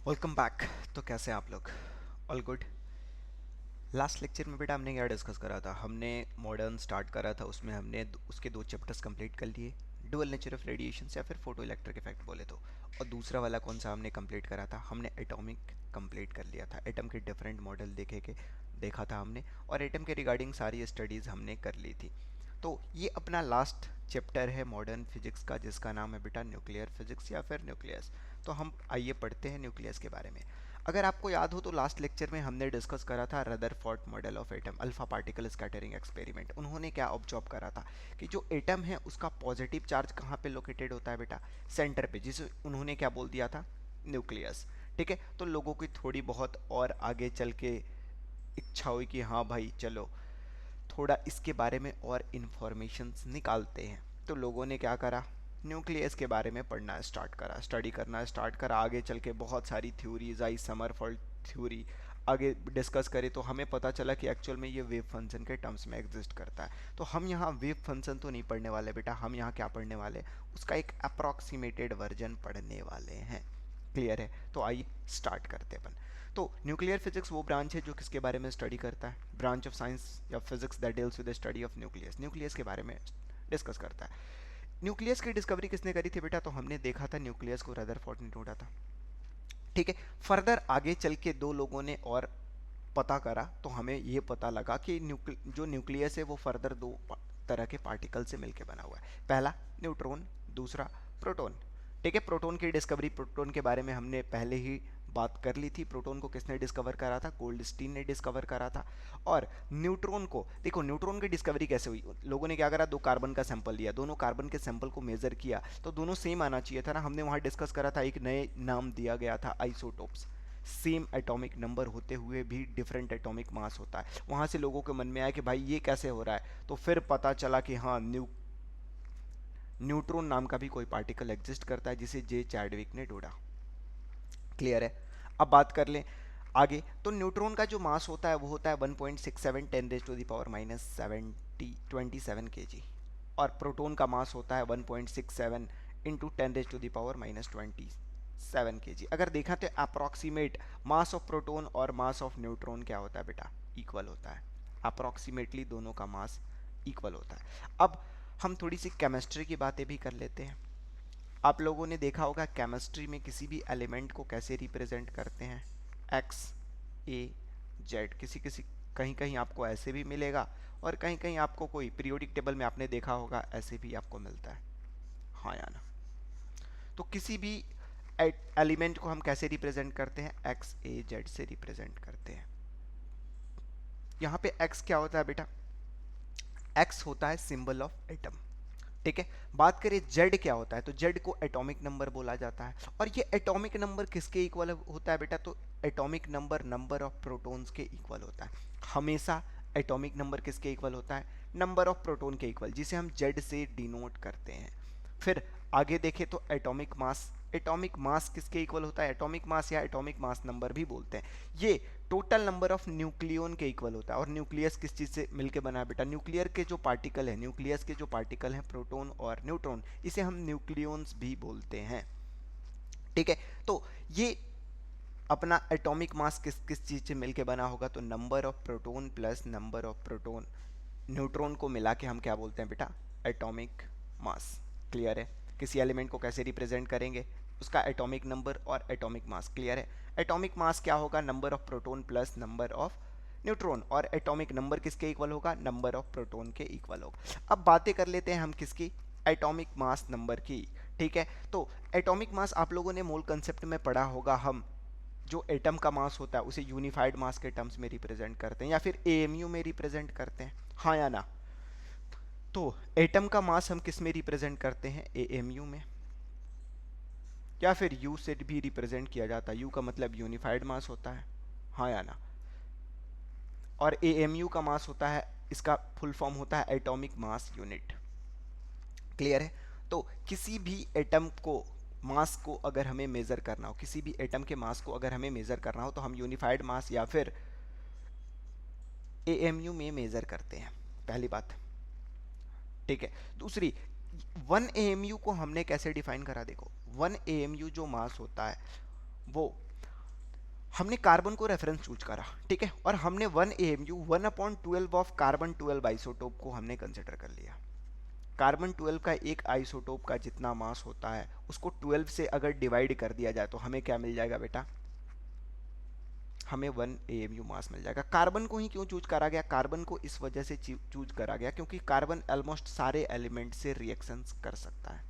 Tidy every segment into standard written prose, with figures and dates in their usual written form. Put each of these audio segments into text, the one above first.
Welcome back. तो कैसे हैं आप लोग? All good. लास्ट लेक्चर में बेटा हमने क्या डिस्कस करा था? हमने मॉडर्न स्टार्ट करा था, उसमें हमने उसके दो चैप्टर्स कंप्लीट कर लिए, डुअल नेचर ऑफ रेडिएशन या फिर फोटो इलेक्ट्रिक इफेक्ट बोले तो। और दूसरा वाला कौन सा हमने कंप्लीट करा था? हमने एटॉमिक कंप्लीट कर लिया था। एटम के डिफरेंट मॉडल देखा था हमने, और एटम के रिगार्डिंग सारी स्टडीज़ हमने कर ली थी। तो ये अपना लास्ट चैप्टर है मॉडर्न फिजिक्स का, जिसका नाम है बेटा न्यूक्लियर फिजिक्स या फिर न्यूक्लियस। तो हम आइए पढ़ते हैं न्यूक्लियस के बारे में। अगर आपको याद हो तो लास्ट लेक्चर में हमने डिस्कस करा था Rutherford model of atom, alpha particle scattering experiment. उन्होंने क्या ऑब्जर्व करा था कि जो एटम है उसका पॉजिटिव चार्ज कहाँ पे लोकेटेड होता है बेटा? सेंटर पे, जिसे उन्होंने क्या बोल दिया था? न्यूक्लियस। ठीक है, तो लोगों की थोड़ी बहुत और आगे चल के इच्छा हुई कि हाँ भाई चलो थोड़ा इसके बारे में और इन्फॉर्मेशंस निकालते हैं। तो लोगों ने क्या करा? न्यूक्लियस के बारे में पढ़ना स्टार्ट करा, स्टडी करना स्टार्ट करा। आगे चल के बहुत सारी थ्योरीज आई, समरफोल्ड थ्योरी आगे डिस्कस करें तो हमें पता चला कि एक्चुअल में ये वेव फंक्शन के टर्म्स में एग्जिस्ट करता है। तो हम यहाँ वेव फंक्शन तो नहीं पढ़ने वाले बेटा, हम यहाँ क्या पढ़ने वाले? उसका एक अप्रॉक्सीमेटेड वर्जन पढ़ने वाले हैं। क्लियर है? तो आइए स्टार्ट करते अपन। तो न्यूक्लियर फिजिक्स वो ब्रांच है जो किसके बारे में स्टडी करता है? ब्रांच ऑफ साइंस या physics that deals with the study of nucleus. Nucleus के बारे में डिस्कस करता है। न्यूक्लियस की डिस्कवरी किसने करी थी बेटा? तो हमने देखा था न्यूक्लियस को रदरफोर्ड ने ढूंढा था। ठीक है, फर्दर आगे चल के दो लोगों ने और पता करा, तो हमें ये पता लगा कि जो न्यूक्लियस है वो फर्दर दो तरह के पार्टिकल से मिलकर बना हुआ है। पहला न्यूट्रॉन, दूसरा प्रोटॉन। ठीक है, प्रोटॉन की डिस्कवरी, प्रोटॉन के बारे में हमने पहले ही बात कर ली थी। प्रोटॉन को किसने डिस्कवर करा था? गोल्डस्टीन ने डिस्कवर करा था। और न्यूट्रॉन को देखो, न्यूट्रॉन की डिस्कवरी कैसे हुई? लोगों ने क्या करा? दो कार्बन का सैंपल लिया, दोनों कार्बन के सैंपल को मेजर किया तो दोनों सेम आना चाहिए था ना। हमने वहां डिस्कस करा था, एक नए नाम दिया गया था आइसोटोप्स। सेम एटॉमिक नंबर होते हुए भी डिफरेंट एटॉमिक मास होता है। वहां से लोगों के मन में आया कि भाई ये कैसे हो रहा है? तो फिर पता चला कि हाँ, न्यूट्रॉन नाम का भी कोई पार्टिकल एग्जिस्ट करता है, जिसे जे चैडविक ने ढूंढा। क्लियर है? अब बात कर लें आगे। तो न्यूट्रॉन का जो मास होता है वो होता है 1.67 10⁻⁻⁻27 और प्रोटॉन का मास होता है 1.67 इंटू 10⁻⁻27 अगर देखा तो अप्रॉक्सीमेट मास ऑफ प्रोटॉन और मास ऑफ न्यूट्रॉन क्या होता है बेटा? इक्वल होता है। अप्रॉक्सीमेटली दोनों का मास इक्वल होता है। अब हम थोड़ी सी केमिस्ट्री की बातें भी कर लेते हैं। आप लोगों ने देखा होगा केमिस्ट्री में किसी भी एलिमेंट को कैसे रिप्रेजेंट करते हैं? एक्स, ए, जेड। किसी किसी कहीं कहीं आपको ऐसे भी मिलेगा, और कहीं कहीं आपको कोई पीरियोडिक टेबल में आपने देखा होगा ऐसे भी आपको मिलता है। हाँ या ना? तो किसी भी एलिमेंट को हम कैसे रिप्रेजेंट करते हैं? एक्स, ए, जेड से रिप्रेजेंट करते हैं। यहाँ पे एक्स क्या होता है बेटा? एक्स होता है सिंबल ऑफ एटम। ठीक है, बात करें जेड क्या होता है, तो जेड को एटॉमिक नंबर बोला जाता है। और ये एटॉमिक नंबर किसके इक्वल होता है बेटा? तो atomic number number of protons के इक्वल होता है हमेशा। एटॉमिक नंबर किसके इक्वल होता है? नंबर ऑफ प्रोटॉन के इक्वल, जिसे हम जेड से डिनोट करते हैं। फिर आगे देखें तो एटॉमिक मास, एटॉमिक मास किसके इक्वल होता है? एटॉमिक मास या एटॉमिक मास नंबर भी बोलते हैं। ये टोटल नंबर ऑफ न्यूक्लियन के इक्वल होता है। और न्यूक्लियस किस चीज़ से मिलके बना है बेटा? न्यूक्लियर के जो पार्टिकल है, न्यूक्लियस के जो पार्टिकल हैं प्रोटॉन और न्यूट्रॉन, इसे हम न्यूक्लियंस भी बोलते हैं। ठीक है, तो ये अपना एटॉमिक मास किस किस चीज़ से मिलके बना होगा? तो number of proton plus number of proton neutron को मिला के हम क्या बोलते हैं बेटा? Atomic mass. क्लियर है? किसी एलिमेंट को कैसे रिप्रेजेंट करेंगे? उसका एटॉमिक नंबर और एटॉमिक मास। क्लियर है? एटॉमिक मास क्या होगा? Number of proton plus number of neutron. और एटॉमिक नंबर किसके इक्वल होगा? नंबर ऑफ प्रोटॉन के इक्वल होगा। अब बातें कर लेते हैं हम किसकी? एटॉमिक मास नंबर की। ठीक है, तो एटॉमिक मास आप लोगों ने मोल कंसेप्ट में पढ़ा होगा। हम जो एटम का मास होता है उसे यूनिफाइड मास के टर्म्स में रिप्रेजेंट करते हैं या फिर एएमयू में रिप्रेजेंट करते हैं। हाँ या ना? तो एटम का मास हम किस में रिप्रेजेंट करते हैं? एएमयू में। या फिर यू से भी रिप्रेजेंट किया जाता है। यू का मतलब यूनिफाइड मास होता है। हाँ या ना? और एएमयू का मास होता है, इसका फुल फॉर्म होता है एटॉमिक मास यूनिट। क्लियर है? तो किसी भी एटम को मास को अगर हमें मेजर करना हो, किसी भी एटम के मास को अगर हमें मेजर करना हो, तो हम यूनिफाइड मास या फिर एएमयू में मेजर करते हैं। पहली बात। ठीक है, दूसरी, 1 एएमयू को हमने कैसे डिफाइन करा? देखो, 1 एएमयू जो मास होता है वो हमने कार्बन को रेफरेंस चूज करा, ठीक है, और हमने 1 AMU 1/12 ऑफ कार्बन 12 आइसोटोप को हमने कंसिडर कर लिया। कार्बन 12 का एक आइसोटोप का जितना मास होता है उसको 12 से अगर डिवाइड कर दिया जाए तो हमें क्या मिल जाएगा बेटा, हमें 1 AMU मास मिल जाएगा। कार्बन को ही क्यों चूज करा गया, कार्बन को इस वजह से चूज करा गया क्योंकि कार्बन ऑलमोस्ट सारे एलिमेंट से रिएक्शंस कर सकता है,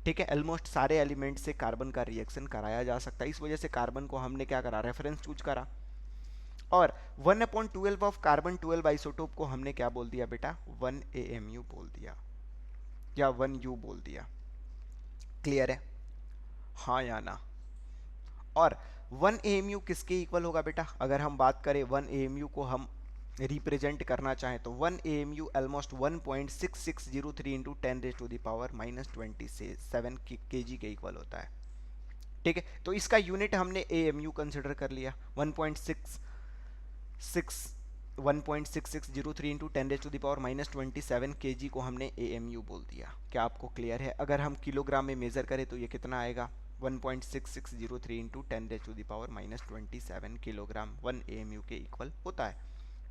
ठीक है, ऑलमोस्ट सारे एलिमेंट से कार्बन का रिएक्शन कराया जा सकता है, इस वजह से कार्बन को हमने क्या करा, रेफरेंस चूज करा। और 1/12 ऑफ कार्बन 12 आइसोटोप को हमने क्या बोल दिया बेटा, 1 AMU बोल दिया या 1U बोल दिया। क्लियर है, हाँ या ना। और 1 AMU किसके इक्वल होगा बेटा, अगर हम बात करें 1 AMU को हम रिप्रेजेंट करना चाहें तो 1 AMU ऑलमोस्ट 1.6603 इंटू 10⁻27 kg के इक्वल होता है, ठीक है। तो इसका यूनिट हमने AMU कंसिडर कर लिया, 1.6603 इंटू 10⁻27 kg को हमने AMU बोल दिया। क्या आपको क्लियर है, अगर हम किलोग्राम में मेजर करें तो ये कितना आएगा, 1.6603 इंटू 10⁻27 किलोग्राम 1 AMU के इक्वल होता है,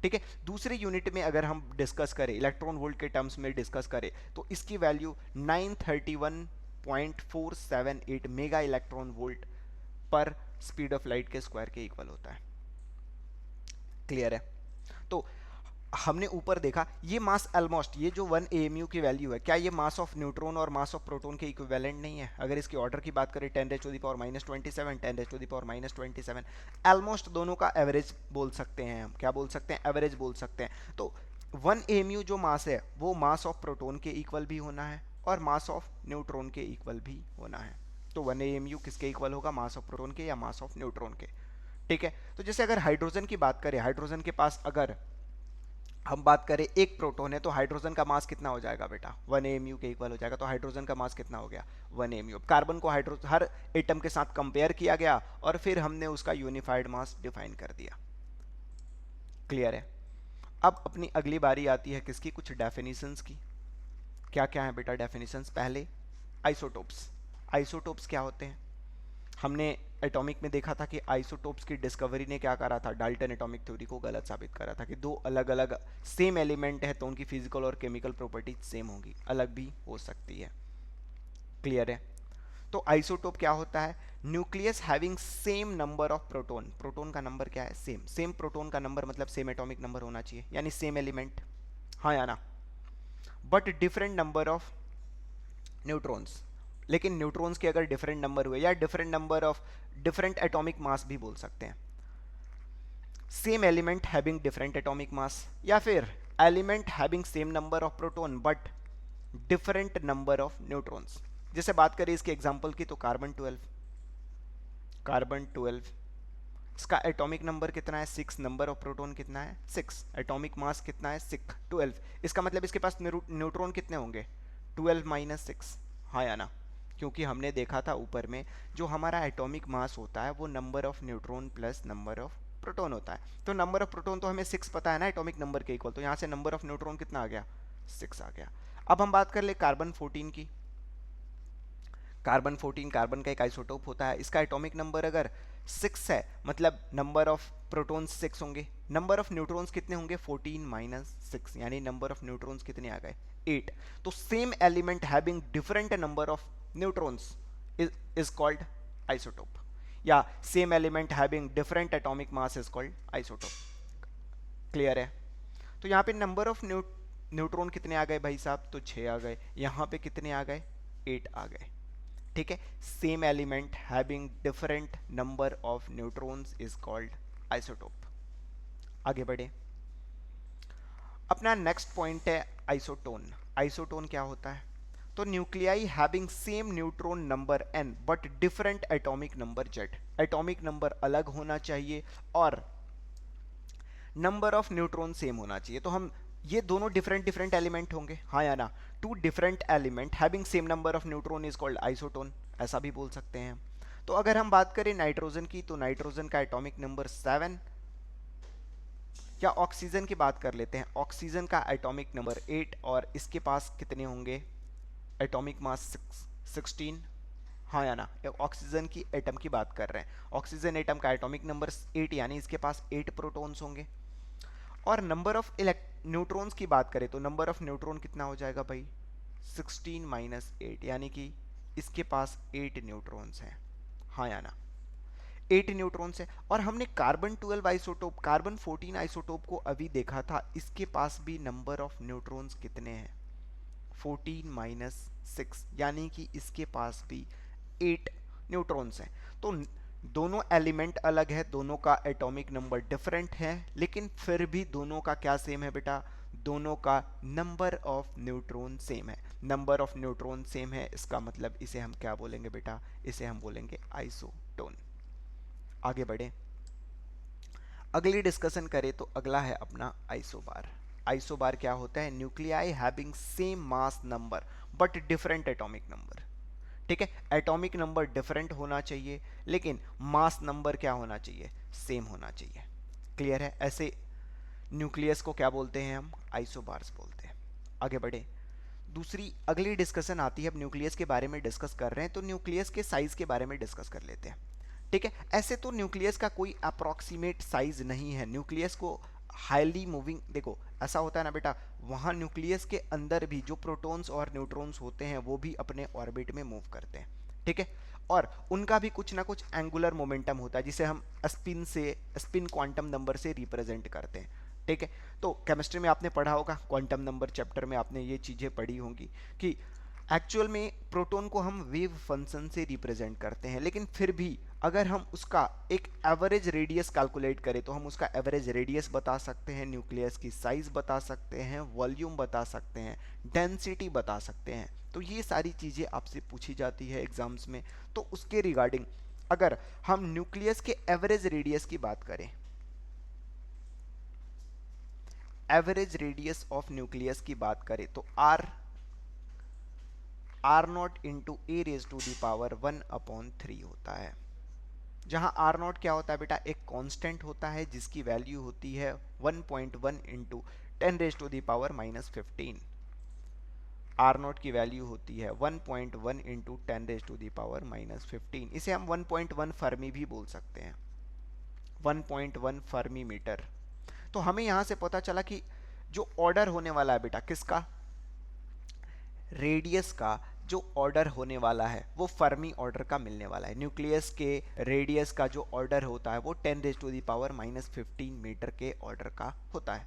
ठीक है। दूसरे यूनिट में अगर हम डिस्कस करें, इलेक्ट्रॉन वोल्ट के टर्म्स में डिस्कस करें तो इसकी वैल्यू 931.478 मेगा इलेक्ट्रॉन वोल्ट पर स्पीड ऑफ लाइट के स्क्वायर के इक्वल होता है। क्लियर है, तो हमने ऊपर देखा ये मास ऑलमोस्ट, ये जो 1 AMU की वैल्यू है, क्या ये मास ऑफ न्यूट्रॉन और मास ऑफ प्रोटॉन के इक्विवेलेंट नहीं है। अगर इसके ऑर्डर की बात करें 10⁻⁻27 10⁻⁻27 ऑलमोस्ट दोनों का एवरेज बोल सकते हैं हम, क्या बोल सकते हैं, एवरेज बोल सकते हैं। तो 1 AMU जो मास है वो मास ऑफ प्रोटॉन के इक्वल भी होना है और मास ऑफ न्यूट्रॉन के इक्वल भी होना है। तो 1 AMU किसके इक्वल होगा, मास ऑफ प्रोटॉन के या मास ऑफ न्यूट्रॉन के, ठीक है। तो जैसे अगर हाइड्रोजन की बात करें, हाइड्रोजन के पास अगर हम बात करें एक प्रोटॉन है तो हाइड्रोजन का मास कितना हो जाएगा बेटा, 1 AMU के इक्वल हो जाएगा। तो हाइड्रोजन का मास कितना हो गया, 1 AMU। कार्बन को हाइड्रोजन हर एटम के साथ कंपेयर किया गया और फिर हमने उसका यूनिफाइड मास डिफाइन कर दिया। क्लियर है, अब अपनी अगली बारी आती है किसकी, कुछ डेफिनेशंस की। क्या क्या है बेटा डेफिनेशंस, पहले आइसोटोप्स। आइसोटोप्स क्या होते हैं, हमने एटॉमिक में देखा था कि आइसोटोप्स की डिस्कवरी ने क्या करा था, डाल्टन एटॉमिक थ्योरी को गलत साबित करा था कि दो अलग अलग सेम एलिमेंट है तो उनकी फिजिकल और केमिकल प्रॉपर्टीज सेम होंगी, अलग भी हो सकती है। क्लियर है, तो आइसोटोप क्या होता है, nucleus having same number of proton, proton का नंबर क्या है, सेम, सेम प्रोटॉन का नंबर मतलब सेम एटॉमिक नंबर होना चाहिए, यानी सेम एलिमेंट, हाँ या ना, but different number of neutrons. लेकिन न्यूट्रॉन्स के अगर डिफरेंट नंबर हुए या different number of different atomic mass भी बोल सकते हैं, same element having different atomic mass, या फिर element having same number of proton but different number of neutrons. जैसे बात करें इसके एग्जांपल की तो कार्बन 12, कार्बन 12 इसका एटॉमिक नंबर कितना है 6, नंबर ऑफ प्रोटॉन कितना है 6, एटॉमिक मास कितना है 6 12, इसका मतलब इसके पास न्यूट्रॉन कितने होंगे 12 माइनस 6, हाँ या ना, क्योंकि हमने देखा था ऊपर में जो हमारा एटॉमिक मास होता है वो number of neutron plus number of proton होता है। तो नंबर ऑफ प्रोटॉन तो हमें 6 पता है ना एटॉमिक नंबर के इक्वल, तो यहाँ से नंबर ऑफ न्यूट्रॉन कितना आ गया 6 आ गया। अब हम बात कर ले कार्बन 14 की। कार्बन 14 कार्बन का एक आइसोटोप होता है, इसका एटॉमिक नंबर अगर 6 है मतलब नंबर ऑफ प्रोटॉन्स 6 होंगे, नंबर ऑफ न्यूट्रॉन्स कितने होंगे 14 माइनस 6, यानी नंबर ऑफ न्यूट्रॉन्स कितने आ गए 8। तो same element having different number of neutrons is called isotope, या same element having different atomic mass is called isotope। Clear है, तो यहाँ पे नंबर ऑफ न्यूट्रॉन कितने आ गए भाई साहब, तो 6 आ गए, यहाँ पे कितने आ गए 8 आ गए, ठीक है। Same element having different number of neutrons is called isotope. आगे बढ़े, अपना नेक्स्ट पॉइंट है आइसोटोन। आइसोटोन क्या होता है, तो nuclei having same neutron number n but different atomic number z, atomic number अलग होना चाहिए और नंबर ऑफ न्यूट्रॉन सेम होना चाहिए। तो हम ये दोनों डिफरेंट डिफरेंट एलिमेंट होंगे, हाँ या ना, two different element having same number of neutron is called isotone, ऐसा भी बोल सकते हैं। तो अगर हम बात करें नाइट्रोजन की तो नाइट्रोजन का एटॉमिक नंबर 7, या ऑक्सीजन की बात कर लेते हैं, ऑक्सीजन का एटॉमिक नंबर 8 और इसके पास कितने होंगे एटॉमिक मास 16, हाँ या ना, ऑक्सीजन की एटम की बात कर रहे हैं, ऑक्सीजन एटम का एटॉमिक नंबर 8 यानी इसके पास 8 प्रोटॉन्स होंगे। और नंबर ऑफ न्यूट्रॉन्स की बात करें तो नंबर ऑफ न्यूट्रॉन कितना हो जाएगा भाई, 16 माइनस 8, यानी कि इसके पास 8 न्यूट्रॉन्स हैं। हाँ या ना, 8 न्यूट्रॉन्स है। और हमने कार्बन 12 आइसोटोप, कार्बन 14 आइसोटोप को अभी देखा था, इसके पास भी नंबर ऑफ न्यूट्रॉन्स कितने हैं, 14 माइनस 6, यानी कि इसके पास भी 8 न्यूट्रॉन्स हैं। तो दोनों एलिमेंट अलग है, दोनों का एटॉमिक नंबर डिफरेंट है, लेकिन फिर भी दोनों का क्या सेम है बेटा, दोनों का नंबर ऑफ न्यूट्रॉन सेम है। नंबर ऑफ न्यूट्रॉन सेम है, इसका मतलब इसे हम क्या बोलेंगे बेटा, इसे हम बोलेंगे आइसोटोन। आगे बढ़े, अगली डिस्कशन करें तो अगला है अपना आइसोबार। आइसोबार क्या होता है, nuclei having same mass number but different atomic number. ठीक है, एटॉमिक नंबर डिफरेंट होना चाहिए लेकिन मास नंबर क्या होना चाहिए, सेम होना चाहिए। क्लियर है, ऐसे न्यूक्लियस को क्या बोलते हैं हम, आइसोबार्स बोलते हैं। आगे बढ़े, दूसरी अगली डिस्कशन आती है, अब न्यूक्लियस के बारे में डिस्कस कर रहे हैं तो न्यूक्लियस के साइज के बारे में डिस्कस कर लेते हैं। ठीक है, ऐसे तो न्यूक्लियस का कोई अप्रॉक्सीमेट साइज नहीं है, न्यूक्लियस को हाईली मूविंग, देखो ऐसा होता है ना बेटा, वहाँ न्यूक्लियस के अंदर भी जो प्रोटॉन्स और न्यूट्रॉन्स होते हैं वो भी अपने ऑर्बिट में मूव करते हैं। ठीक है, और उनका भी कुछ ना कुछ एंगुलर मोमेंटम होता है जिसे हम स्पिन क्वांटम नंबर से रिप्रेजेंट करते हैं। ठीक है, तो केमिस्ट्री में आपने पढ़ा होगा, क्वांटम नंबर चैप्टर में आपने ये चीज़ें पढ़ी होंगी कि एक्चुअल में प्रोटॉन को हम वेव फंक्शन से रिप्रेजेंट करते हैं, लेकिन फिर भी अगर हम उसका एक एवरेज रेडियस कैलकुलेट करें तो हम उसका एवरेज रेडियस बता सकते हैं, न्यूक्लियस की साइज बता सकते हैं, वॉल्यूम बता सकते हैं, डेंसिटी बता सकते हैं। तो ये सारी चीज़ें आपसे पूछी जाती है एग्जाम्स में। तो उसके रिगार्डिंग अगर हम न्यूक्लियस के एवरेज रेडियस की बात करें, एवरेज रेडियस ऑफ न्यूक्लियस की बात करें तो R naught into A raise to the power 1/3 होता है, जहां आर नॉट क्या होता है बेटा, एक कांस्टेंट होता है जिसकी वैल्यू होती है 1.1 into 10 raise to the power -15। R naught की वैल्यू होती है 1.1 into 10 raise to the power -15। इसे हम 1.1 फर्मी भी बोल सकते हैं, 1.1 फर्मी मीटर। तो हमें यहां से पता चला कि जो ऑर्डर होने वाला है बेटा किसका, रेडियस का जो ऑर्डर होने वाला है वो फर्मी ऑर्डर का मिलने वाला है। न्यूक्लियस के रेडियस का जो ऑर्डर होता है वो 10 raise to the power -15 metre के ऑर्डर का होता है।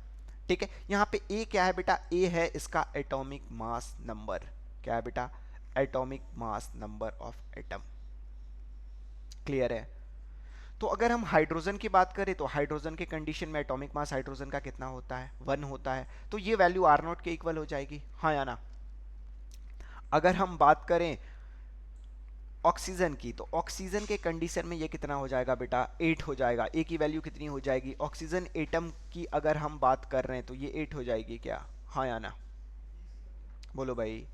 ठीक है, यहाँ पे ए क्या है बेटा, ए है इसका एटॉमिक मास नंबर। क्या है बेटा, atomic mass number of atom. Clear है, तो अगर हम हाइड्रोजन की बात करें तो हाइड्रोजन के कंडीशन में एटॉमिक मास हाइड्रोजन का कितना होता है, 1 होता है, तो ये वैल्यू आर नॉट के इक्वल हो जाएगी। हाँ या ना, अगर हम बात करें ऑक्सीजन की तो ऑक्सीजन के कंडीशन में ये कितना हो जाएगा बेटा, 8 हो जाएगा। ए की वैल्यू कितनी हो जाएगी, ऑक्सीजन एटम की अगर हम बात कर रहे हैं तो ये 8 हो जाएगी क्या, हाँ या ना, बोलो भाई।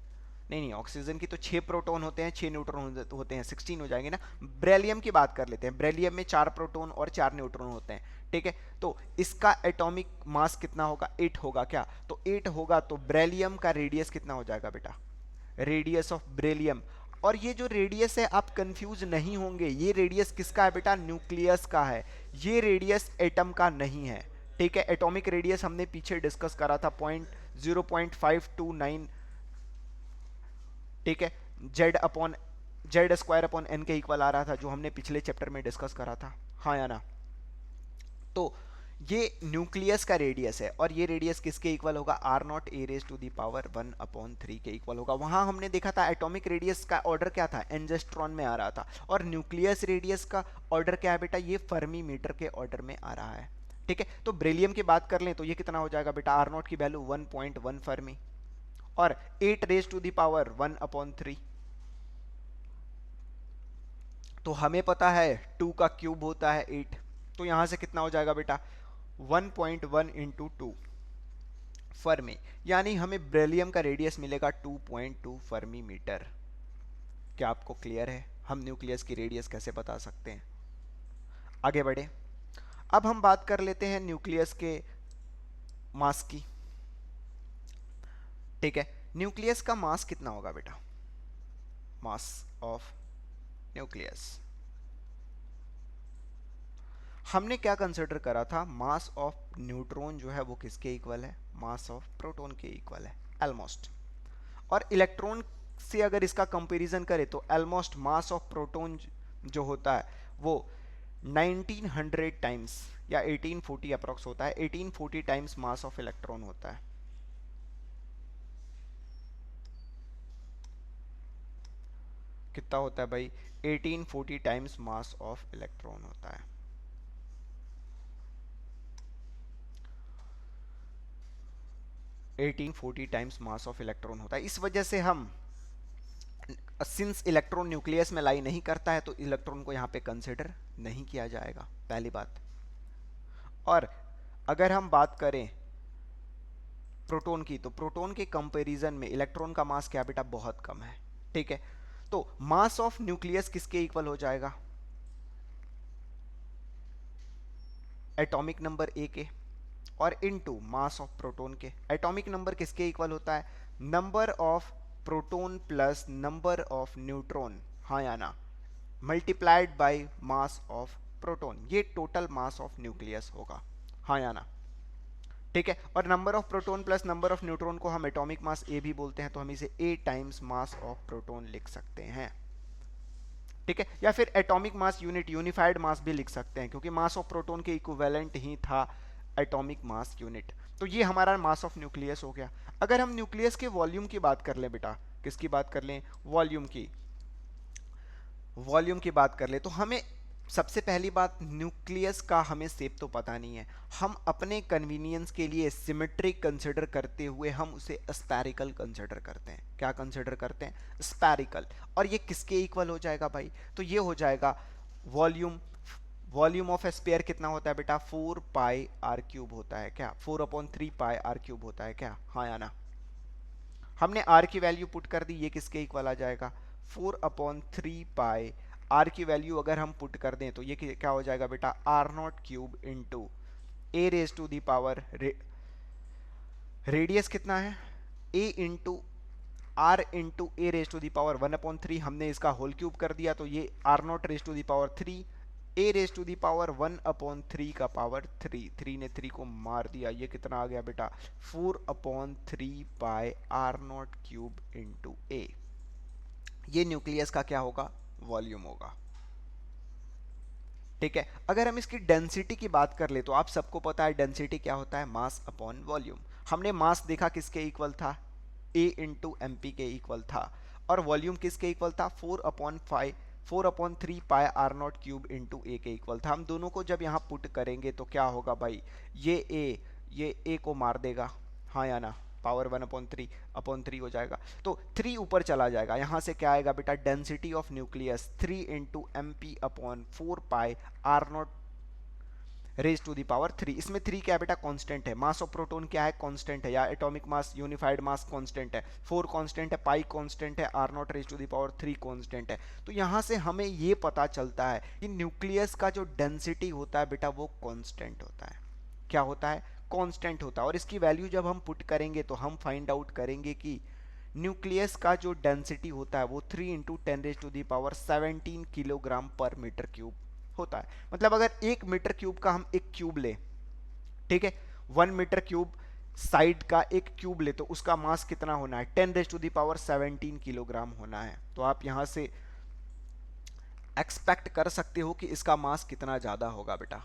नहीं नहीं, ऑक्सीजन की तो 6 प्रोटॉन होते हैं, 6 न्यूट्रॉन होते हैं, 16 हो जाएंगे ना। ब्रेलियम की बात कर लेते हैं, ब्रेलियम में 4 प्रोटॉन और 4 न्यूट्रॉन होते हैं। ठीक है, तो इसका एटॉमिक मास कितना होगा, 8 होगा क्या, तो 8 होगा तो ब्रेलियम का रेडियस कितना हो जाएगा बेटा, रेडियस ऑफ ब्रेलियम। और ये जो रेडियस है आप कंफ्यूज नहीं होंगे, ये रेडियस किसका है बेटा, न्यूक्लियस का है, ये रेडियस एटम का नहीं है। ठीक है, एटॉमिक रेडियस हमने पीछे डिस्कस करा था 0.529, ठीक है, जेड स्क्वायर अपॉन एन के इक्वल आ रहा था जो हमने पिछले चैप्टर में डिस्कस करा था। हाँ या ना, तो ये न्यूक्लियस का रेडियस है और ये रेडियस किसके इक्वल होगा, R naught A raise to the power 1/3 के इक्वल होगा। वहां हमने देखा था एटॉमिक रेडियस का ऑर्डर क्या था, एंजेस्ट्रॉन में आ रहा था, और न्यूक्लियस रेडियस का ऑर्डर क्या है बेटा, ये फर्मी मीटर के ऑर्डर में आ रहा है। ठीक है, तो ब्रेलियम की बात कर लें तो ये कितना हो जाएगा बेटा, आर नॉट की वैल्यू 1.1 फर्मी और 8 रेज टू दी पावर 1/3। तो हमें पता है 2 का क्यूब होता है 8, तो यहां से कितना हो जाएगा बेटा, 1.1 इंटू 2 फर्मी, यानी हमें ब्रेलियम का रेडियस मिलेगा 2.2 फर्मी मीटर। क्या आपको क्लियर है, हम न्यूक्लियस की रेडियस कैसे बता सकते हैं। आगे बढ़े, अब हम बात कर लेते हैं न्यूक्लियस के मास की। ठीक है, न्यूक्लियस का मास कितना होगा बेटा, मास ऑफ न्यूक्लियस। हमने क्या कंसिडर करा था, मास ऑफ न्यूट्रॉन जो है वो किसके इक्वल है, मास ऑफ प्रोटॉन के इक्वल है ऑलमोस्ट। और इलेक्ट्रॉन से अगर इसका कंपैरिजन करें तो ऑलमोस्ट मास ऑफ प्रोटॉन जो होता है वो 1900 टाइम्स या 1840 अप्रोक्स होता है, 1840 टाइम्स मास ऑफ इलेक्ट्रॉन होता है। कितना होता है भाई, 1840 टाइम्स मास ऑफ इलेक्ट्रॉन होता है। Eighteen 40 times mass of electron होता है। इस वजह से हम, सिंस इलेक्ट्रॉन न्यूक्लियस में लाई नहीं करता है तो इलेक्ट्रॉन को यहाँ पे कंसिडर नहीं किया जाएगा, पहली बात। और अगर हम बात करें प्रोटॉन की, तो प्रोटॉन के कंपैरिजन में इलेक्ट्रॉन का मास क्या बेटा, बहुत कम है। ठीक है, तो मास ऑफ न्यूक्लियस किसके इक्वल हो जाएगा, एटॉमिक नंबर ए के, और इनटू मास ऑफ प्रोटॉन के। एटॉमिक नंबर किसके इक्वल होता है, number of proton plus number of neutron, हाँ या ना, multiplied by mass of proton, ये टोटल मास ऑफ न्यूक्लियस होगा, हाँ या ना। ठीक है, और number of proton plus number of neutron को हम एटॉमिक मास ए भी बोलते हैं, तो हम इसे ए टाइम्स मास ऑफ प्रोटॉन लिख सकते हैं। ठीक है, या फिर एटॉमिक मास यूनिट, यूनिफाइड मास भी लिख सकते हैं, क्योंकि मास ऑफ प्रोटॉन के इक्विवेलेंट ही था एटॉमिक मास यूनिट। तो ये हमारा मास ऑफ न्यूक्लियस हो गया। अगर हम न्यूक्लियस के वॉल्यूम की बात कर लें बेटा, किसकी बात कर लें, वॉल्यूम की, वॉल्यूम की बात कर ले, तो हमें सबसे पहली बात, न्यूक्लियस का हमें शेप तो पता नहीं है। हम अपने कन्वीनियंस के लिए सिमेट्रिक कंसिडर करते हुए हम उसे स्फेरिकल कंसिडर करते हैं। क्या कंसिडर करते हैं, स्फेरिकल। और ये किसके इक्वल हो जाएगा भाई, तो ये हो जाएगा वॉल्यूम, वॉल्यूम ऑफ स्फीयर कितना होता है बेटा, 4 पाई आर क्यूब होता है क्या, 4/3 पाई आर क्यूब होता है क्या, हाँ या ना। हमने आर की वैल्यू पुट कर दी, ये किसके इक्वल आ जाएगा, 4/3 पाई। आर की वैल्यू अगर हम पुट कर दें तो ये क्या हो जाएगा बेटा, R naught cube into A raise to the power, radius कितना है, A into R into A raise to the power 1/3, हमने इसका होल क्यूब कर दिया, तो ये R naught raise to the power 3, A raise to the power 1/3 का power 3, 3 ने 3 को मार दिया, ये कितना आ गया बेटा, 4/3 पाई आर नॉट क्यूब इंटू ए। ये न्यूक्लियस का क्या होगा, वॉल्यूम होगा। ठीक है, अगर हम इसकी डेंसिटी की बात कर ले तो आप सबको पता है डेंसिटी क्या होता है, मास अपॉन वॉल्यूम। हमने मास देखा किसके इक्वल था, ए इंटू एम पी के इक्वल था, और वॉल्यूम किसके इक्वल था, 4/3 पाई आर नॉट क्यूब इंटू ए के इक्वल था। हम दोनों को जब यहाँ पुट करेंगे तो क्या होगा भाई, ये ए को मार देगा, हाँ या ना, पावर 1/3 हो जाएगा, तो 3 ऊपर चला जाएगा। यहाँ से क्या आएगा बेटा, density of nucleus 3 into M P upon 4 pi R naught raise to the power 3। इसमें 3 क्या है बेटा, कांस्टेंट है। मास ऑफ प्रोटॉन क्या है, कांस्टेंट है, या atomic mass, unified mass constant है। 4 कांस्टेंट है, पाई कांस्टेंट है, R naught raise to the power 3 constant है। तो यहाँ से हमें ये पता चलता है कि न्यूक्लियस का जो डेंसिटी होता है बेटा वो कांस्टेंट होता है। क्या होता है, कांस्टेंट होता है। और इसकी वैल्यू जब हम पुट करेंगे तो हम फाइंड आउट करेंगे कि न्यूक्लियस का जो डेंसिटी होता है वो 3 इंटू 10⁻17 किलोग्राम पर मीटर क्यूब होता है। मतलब अगर 1 मीटर क्यूब का हम एक क्यूब ले, ठीक है, 1 मीटर क्यूब साइड का एक क्यूब ले, तो उसका मास कितना होना है, 10⁻17 किलोग्राम होना है। तो आप यहां से एक्सपेक्ट कर सकते हो कि इसका मास कितना ज्यादा होगा बेटा।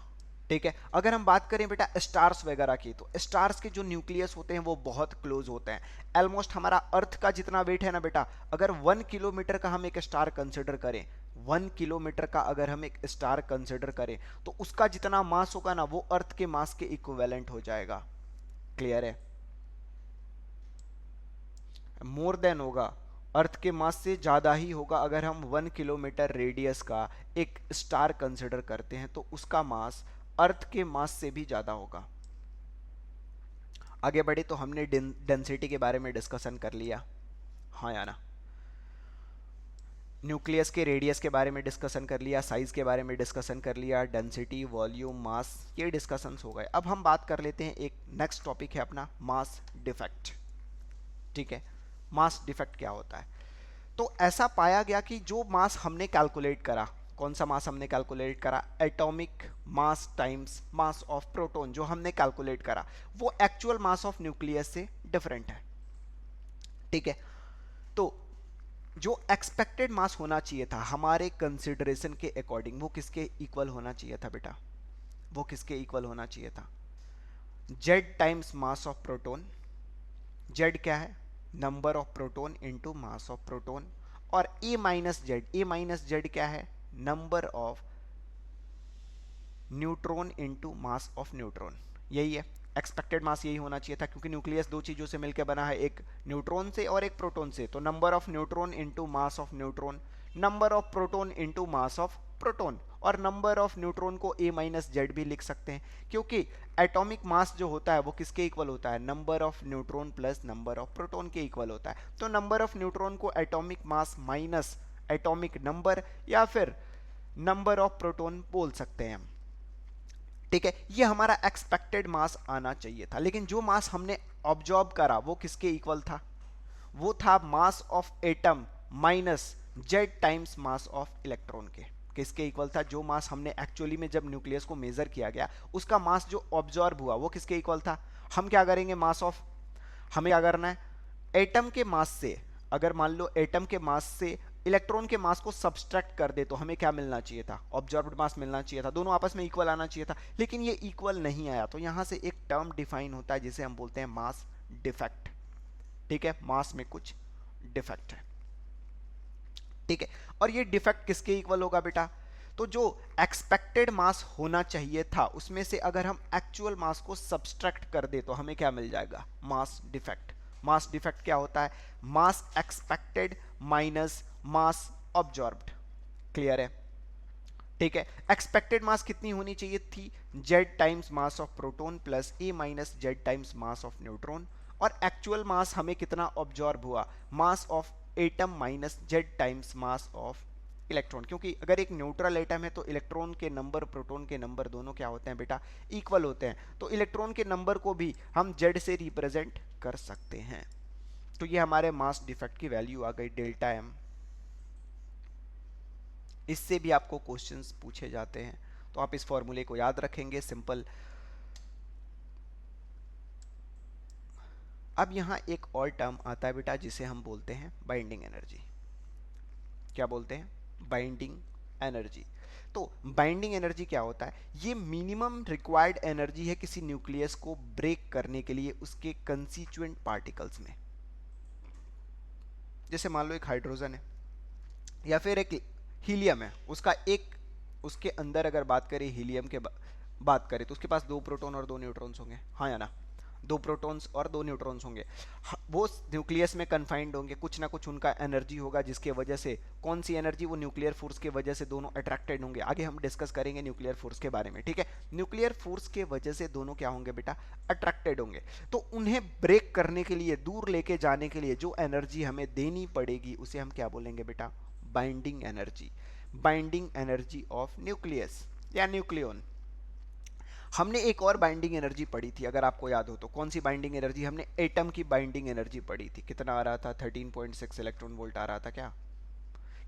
ठीक है, अगर हम बात करें बेटा स्टार्स वगैरह की, तो स्टार्स के जो न्यूक्लियस होते हैं वो बहुत क्लोज होते हैं। ऑलमोस्ट हमारा अर्थ का जितना वेट है ना बेटा, अगर 1 किलोमीटर का हम एक स्टार कंसिडर करें, 1 किलोमीटर का अगर हम एक स्टार कंसिडर करें, तो उसका जितना मास होगा ना वो अर्थ के मास के इक्विवेलेंट हो जाएगा। क्लियर है, मोर देन होगा, अर्थ के मास से ज़्यादा ही होगा। अगर हम 1 किलोमीटर रेडियस का एक स्टार कंसिडर करते हैं तो उसका मास अर्थ के मास से भी ज़्यादा होगा। आगे बढ़े तो हमने डेंसिटी के बारे में डिस्कशन कर लिया, हाँ या ना। न्यूक्लियस के रेडियस के बारे में डिस्कशन कर लिया, साइज़ के बारे में डिस्कशन कर लिया, डेंसिटी, वॉल्यूम, मास, ये डिस्कशंस हो गए। अब हम बात कर लेते हैं, एक नेक्स्ट टॉपिक है अपना मास डिफेक्ट। ठीक है, मास डिफेक्ट क्या होता है, तो ऐसा पाया गया कि जो मास हमने कैलकुलेट करा, कौन सा मास हमने कैलकुलेट करा, atomic mass times mass of proton, जो हमने कैलकुलेट करा वो एक्चुअल मास ऑफ न्यूक्लियस से डिफरेंट है। ठीक है, तो जो एक्सपेक्टेड मास होना चाहिए था हमारे कंसिडरेशन के अकॉर्डिंग, वो किसके इक्वल होना चाहिए था बेटा, वो किसके इक्वल होना चाहिए था, Z times mass of proton. Z क्या है, number of proton into mass of proton, और ए माइनस जेड, ए माइनस जेड क्या है, number of neutron into mass of neutron. यही है एक्सपेक्टेड मास, यही होना चाहिए था, क्योंकि न्यूक्लियस दो चीजों से मिलकर बना है, एक न्यूट्रॉन से और एक प्रोटॉन से। तो number of neutron into mass of neutron, number of proton into mass of proton, और नंबर ऑफ न्यूट्रॉन को ए माइनस जेड भी लिख सकते हैं, क्योंकि एटॉमिक मास जो होता है वो किसके इक्वल होता है, number of neutron plus number of proton के इक्वल होता है। तो नंबर ऑफ न्यूट्रॉन को atomic mass minus atomic number या फिर नंबर ऑफ प्रोटॉन बोल सकते हैं हम। ठीक है, ये हमारा एक्सपेक्टेड मास आना चाहिए था, लेकिन जो मास हमने ऑब्जॉर्व करा वो किसके इक्वल था, वो था मास of atom minus Z times mass of electron के। किसके इक्वल था, जो मास हमने एक्चुअली में जब न्यूक्लियस को मेजर किया गया उसका मास जो ऑब्जॉर्व हुआ वो किसके इक्वल था। हम क्या करेंगे, मास ऑफ, हमें क्या करना है, एटम के मास से, अगर मान लो एटम के मास से इलेक्ट्रॉन के मास को सब्सट्रैक्ट कर दे तो हमें क्या मिलना चाहिए था, ऑब्जर्व्ड मास मिलना चाहिए था, दोनों आपस में इक्वल आना चाहिए था, लेकिन ये इक्वल नहीं आया। तो यहां से एक टर्म डिफाइन होता है जिसे हम बोलते हैं मास डिफेक्ट। ठीक है, मास में कुछ डिफेक्ट है। ठीक है, और ये डिफेक्ट किसके इक्वल होगा बेटा, तो जो एक्सपेक्टेड मास होना चाहिए था उसमें से अगर हम एक्चुअल मास को सब्सट्रैक्ट कर दे तो हमें क्या मिल जाएगा, मास डिफेक्ट। मास डिफेक्ट क्या होता है, मास एक्सपेक्टेड माइनस मास ऑब्जॉर्ब्ड। क्लियर है। ठीक है, एक्सपेक्टेड मास कितनी होनी चाहिए थी, Z times mass of proton plus A minus Z times mass of neutron, और एक्चुअल मास हमें कितना ऑब्जॉर्ब हुआ, मास of atom minus Z times mass of electron. क्योंकि अगर एक न्यूट्रल एटम है तो इलेक्ट्रॉन के नंबर प्रोटॉन के नंबर दोनों क्या होते हैं बेटा, इक्वल होते हैं, तो इलेक्ट्रॉन के नंबर को भी हम जेड से रिप्रेजेंट कर सकते हैं। तो ये हमारे मास डिफेक्ट की वैल्यू आ गई डेल्टा एम। इससे भी आपको क्वेश्चंस पूछे जाते हैं, तो आप इस फॉर्मूले को याद रखेंगे, सिंपल। अब यहां एक और टर्म आता है बेटा जिसे हम बोलते हैं बाइंडिंग एनर्जी। क्या बोलते हैं, बाइंडिंग एनर्जी। तो बाइंडिंग एनर्जी क्या होता है, ये मिनिमम रिक्वायर्ड एनर्जी है किसी न्यूक्लियस को ब्रेक करने के लिए उसके कंस्टिट्यूएंट पार्टिकल्स में। जैसे मान लो एक हाइड्रोजन है या फिर एक हीलियम है, उसका एक, उसके अंदर अगर बात करें हीलियम के बात करें तो उसके पास 2 प्रोटॉन और 2 न्यूट्रॉन्स होंगे, हाँ या ना, 2 प्रोटॉन्स और 2 न्यूट्रॉन्स होंगे। वो न्यूक्लियस में कन्फाइंड होंगे, कुछ ना कुछ उनका एनर्जी होगा जिसके वजह से, कौन सी एनर्जी, वो न्यूक्लियर फोर्स के वजह से दोनों अट्रैक्टेड होंगे। आगे हम डिस्कस करेंगे न्यूक्लियर फोर्स के बारे में। ठीक है, न्यूक्लियर फोर्स के वजह से दोनों क्या होंगे बेटा, अट्रैक्टेड होंगे। तो उन्हें ब्रेक करने के लिए, दूर लेके जाने के लिए जो एनर्जी हमें देनी पड़ेगी उसे हम क्या बोलेंगे बेटा, binding energy. Binding energy of nucleus या न्यूक्लियन। हमने एक और बाइंडिंग एनर्जी पढ़ी थी, अगर आपको याद हो तो, कौन सी बाइंडिंग एनर्जी, हमने एटम की बाइंडिंग एनर्जी पढ़ी थी। कितना आ रहा था, 13.6 इलेक्ट्रॉन वोल्ट आ रहा था। क्या,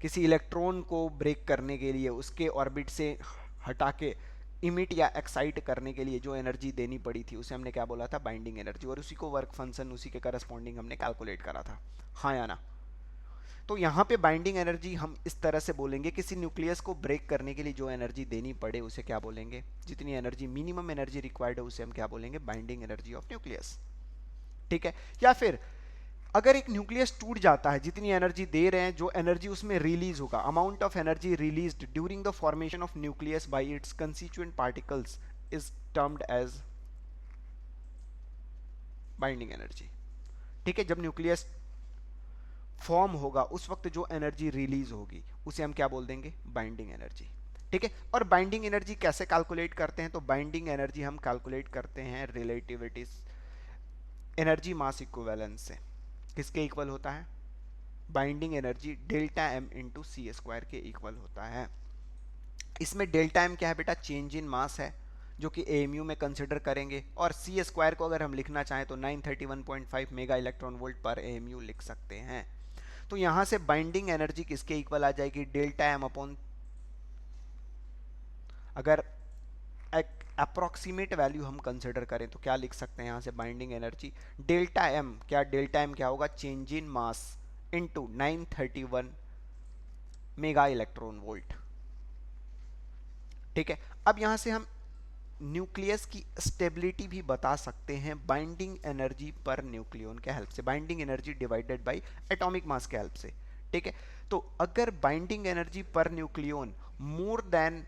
किसी इलेक्ट्रॉन को ब्रेक करने के लिए, उसके ऑर्बिट से हटा के इमिट या एक्साइट करने के लिए जो एनर्जी देनी पड़ी थी उसे हमने क्या बोला था, बाइंडिंग एनर्जी, और उसी को वर्क फंक्शन उसी के करस्पॉन्डिंग हमने कैलकुलेट करा था, हाँ या ना। तो यहाँ पे बाइंडिंग एनर्जी हम इस तरह से बोलेंगे, किसी न्यूक्लियस को ब्रेक करने के लिए जो एनर्जी देनी पड़े उसे क्या बोलेंगे, जितनी एनर्जी, मिनिमम एनर्जी रिक्वायर्ड है उसे हम क्या बोलेंगे, बाइंडिंग एनर्जी ऑफ न्यूक्लियस। ठीक है, या फिर अगर एक न्यूक्लियस टूट जाता है, जितनी एनर्जी दे रहे हैं, जो एनर्जी उसमें रिलीज होगा, amount of energy released during the formation of nucleus by its constituent particles is termed as binding energy. ठीक है, जब न्यूक्लियस फॉर्म होगा उस वक्त जो एनर्जी रिलीज होगी उसे हम क्या बोल देंगे, बाइंडिंग एनर्जी। ठीक है, और बाइंडिंग एनर्जी कैसे कैलकुलेट करते हैं, तो बाइंडिंग एनर्जी हम कैलकुलेट करते हैं रिलेटिविटी एनर्जी मास इक्विवेलेंस से। किसके इक्वल होता है, binding energy delta M into C square के इक्वल होता है। इसमें डेल्टा एम क्या है बेटा, चेंज इन मास है जो कि एएमयू में कंसिडर करेंगे, और सी स्क्वायर को अगर हम लिखना चाहें तो 931.5 मेगा इलेक्ट्रॉन वोल्ट पर एएमयू लिख सकते हैं। तो यहां से बाइंडिंग एनर्जी किसके इक्वल आ जाएगी, डेल्टा एम अपॉन, अगर अप्रोक्सीमेट वैल्यू हम कंसिडर करें तो क्या लिख सकते हैं यहां से, बाइंडिंग एनर्जी डेल्टा एम, क्या डेल्टा एम क्या होगा, change in mass into 931 mega electron volt. ठीक है, अब यहां से हम न्यूक्लियस की स्टेबिलिटी भी बता सकते हैं बाइंडिंग एनर्जी पर न्यूक्लियन के हेल्प से, binding energy divided by atomic mass के हेल्प से। ठीक है, तो अगर binding energy per nucleon more than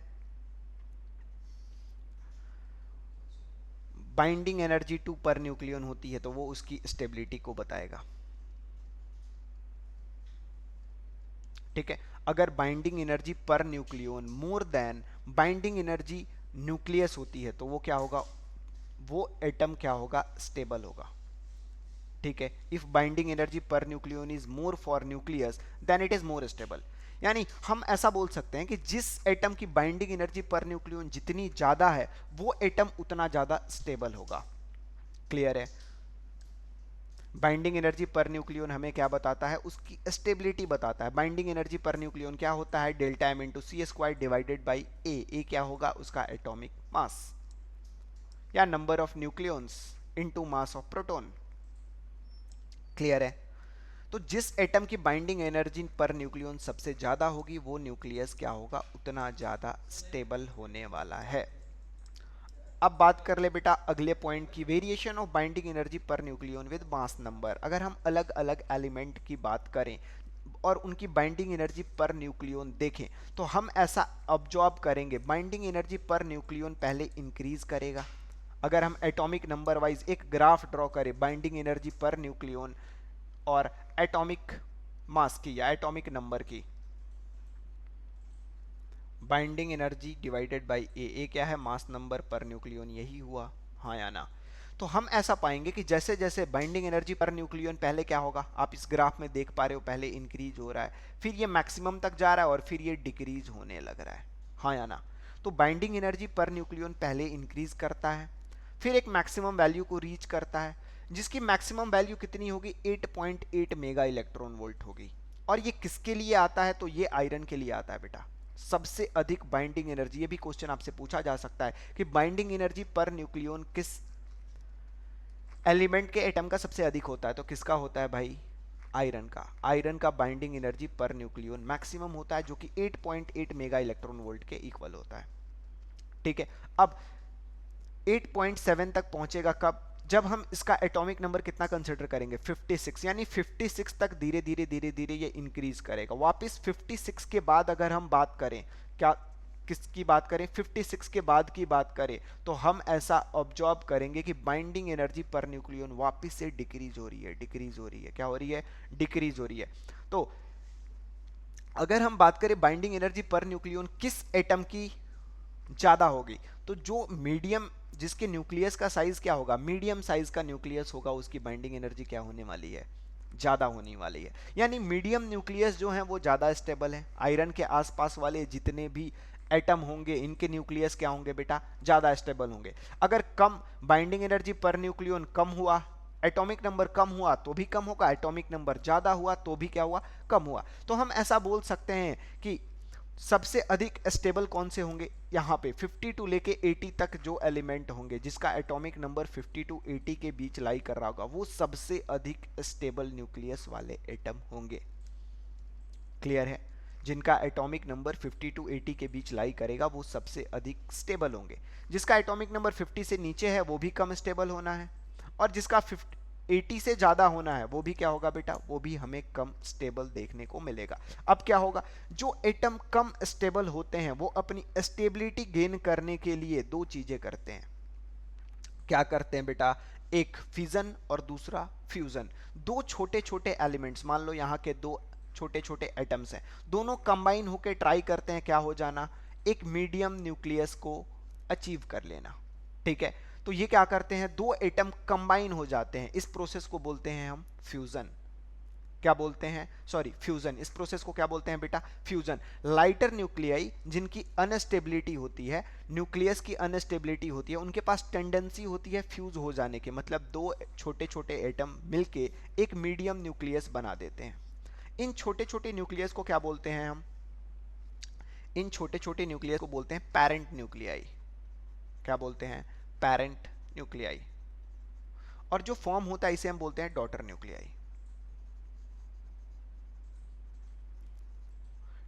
binding energy two per nucleon होती है तो वो उसकी स्टेबिलिटी को बताएगा। ठीक है, अगर binding energy per nucleon more than binding energy nucleus होती है तो वो क्या होगा, वो एटम क्या होगा, स्टेबल होगा। ठीक है, if binding energy per nucleon is more for nucleus then it is more stable. यानी हम ऐसा बोल सकते हैं कि जिस एटम की बाइंडिंग एनर्जी पर न्यूक्लियन जितनी ज्यादा है वो एटम उतना ज्यादा स्टेबल होगा। क्लियर है, बाइंडिंग एनर्जी पर न्यूक्लियन हमें क्या बताता है, उसकी स्टेबिलिटी बताता है। बाइंडिंग एनर्जी पर न्यूक्लियन क्या होता है, delta M into C square divided by A क्या होगा, उसका एटॉमिक मास या number of nucleons into mass of proton. Clear है, तो जिस एटम की बाइंडिंग एनर्जी पर न्यूक्लियन सबसे ज्यादा होगी वो न्यूक्लियस क्या होगा, उतना ज्यादा स्टेबल होने वाला है। अब बात कर ले बेटा अगले पॉइंट की, variation of binding energy per nucleon with mass number. अगर हम अलग अलग एलिमेंट की बात करें और उनकी बाइंडिंग एनर्जी पर न्यूक्लियन देखें तो हम ऐसा ऑब्जर्व करेंगे, बाइंडिंग एनर्जी पर न्यूक्लियन पहले इंक्रीज करेगा। अगर हम एटॉमिक नंबर वाइज एक ग्राफ ड्रॉ करें बाइंडिंग एनर्जी पर न्यूक्लियन और एटॉमिक मास की या एटॉमिक नंबर की, बाइंडिंग एनर्जी डिवाइडेड बाय ए क्या है, मास नंबर पर न्यूक्लियन, यही हुआ हाँ या ना। तो हम ऐसा पाएंगे कि जैसे जैसे बाइंडिंग एनर्जी पर न्यूक्लियन पहले क्या होगा, आप इस ग्राफ में देख पा रहे हो, पहले इंक्रीज हो रहा है, फिर ये मैक्सिमम तक जा रहा है और फिर ये डिक्रीज होने लग रहा है, हाँ या ना। तो बाइंडिंग एनर्जी पर न्यूक्लियन पहले इंक्रीज करता है, फिर एक मैक्सिमम वैल्यू को रीच करता है, जिसकी मैक्सिमम वैल्यू कितनी होगी, 8.8 मेगा इलेक्ट्रॉन वोल्ट होगी। और ये किसके लिए आता है, तो ये आयरन के लिए आता है बेटा। सबसे अधिक बाइंडिंग एनर्जी, ये भी क्वेश्चन आपसे पूछा जा सकता है कि बाइंडिंग एनर्जी पर न्यूक्लियन किस एलिमेंट के एटम का सबसे अधिक होता है, तो किसका होता है भाई, आयरन का। आयरन का binding energy per nucleon maximum होता है जो कि 8.8 मेगा इलेक्ट्रॉन वोल्ट के इक्वल होता है। ठीक है, अब 8.7 तक पहुंचेगा कब, जब हम इसका एटॉमिक नंबर कितना कंसिडर करेंगे, 56, यानी 56 तक धीरे धीरे धीरे धीरे ये इंक्रीज करेगा। वापस 56 के बाद अगर हम बात करें, क्या किसकी बात करें, 56 के बाद की बात करें, तो हम ऐसा ऑब्जर्व करेंगे कि बाइंडिंग एनर्जी पर न्यूक्लियन वापस से डिक्रीज हो रही है, डिक्रीज हो रही है, क्या हो रही है, डिक्रीज हो रही है। तो अगर हम बात करें बाइंडिंग एनर्जी पर न्यूक्लियन किस एटम की ज्यादा होगी, तो जो मीडियम, जिसके न्यूक्लियस का साइज क्या होगा, मीडियम साइज का न्यूक्लियस होगा, उसकी बाइंडिंग एनर्जी क्या होने वाली है, ज्यादा होने वाली है। यानी मीडियम न्यूक्लियस जो है वो ज्यादा स्टेबल है। आयरन के आसपास वाले जितने भी एटम होंगे इनके न्यूक्लियस क्या होंगे बेटा, ज्यादा स्टेबल होंगे। अगर कम बाइंडिंग एनर्जी पर न्यूक्लियन कम हुआ, एटॉमिक नंबर कम हुआ तो भी कम होगा, एटॉमिक नंबर ज्यादा हुआ तो भी क्या हुआ, कम हुआ। तो हम ऐसा बोल सकते हैं कि सबसे अधिक स्टेबल कौन से होंगे, यहाँ पे 50 टू लेके 80 तक जो एलिमेंट होंगे जिसका एटॉमिक नंबर 50 टू 80 के बीच लाई कर रहा होगा वो सबसे अधिक स्टेबल न्यूक्लियस वाले एटम होंगे। क्लियर है, जिनका एटॉमिक नंबर 50 टू 80 के बीच लाई करेगा वो सबसे अधिक स्टेबल होंगे। जिसका एटॉमिक नंबर 50 से नीचे है वो भी कम स्टेबल होना है, और जिसका 80 से ज्यादा होना है वो भी क्या होगा बेटा, वो भी हमें कम स्टेबल देखने को मिलेगा। अब क्या होगा, जो एटम कम स्टेबल होते हैं वो अपनी स्टेबिलिटी गेन करने के लिए दो चीजें करते हैं। क्या करते हैं बेटा, एक फिजन और दूसरा फ्यूजन। दो छोटे छोटे एलिमेंट्स, मान लो यहाँ के दो छोटे छोटे एटम्स हैं, दोनों कंबाइन होकर ट्राई करते हैं क्या हो जाना, एक मीडियम न्यूक्लियस को अचीव कर लेना। ठीक है, तो ये क्या करते हैं, दो एटम कंबाइन हो जाते हैं, इस प्रोसेस को बोलते हैं हम फ्यूजन। क्या बोलते हैं, सॉरी फ्यूजन, इस प्रोसेस को क्या बोलते हैं बेटा, फ्यूजन। लाइटर न्यूक्लियाई जिनकी अनस्टेबिलिटी होती है, न्यूक्लियस की अनस्टेबिलिटी होती है, उनके पास टेंडेंसी होती है फ्यूज हो जाने के, मतलब दो छोटे छोटे एटम मिलके एक मीडियम न्यूक्लियस बना देते हैं। इन छोटे छोटे न्यूक्लियस को क्या बोलते हैं हम? इन छोटे छोटे न्यूक्लियस को बोलते हैं पेरेंट न्यूक्लियाई। क्या बोलते हैं? Parent nuclei. और जो फॉर्म होता है इसे हम बोलते हैं डॉटर न्यूक्लियाई।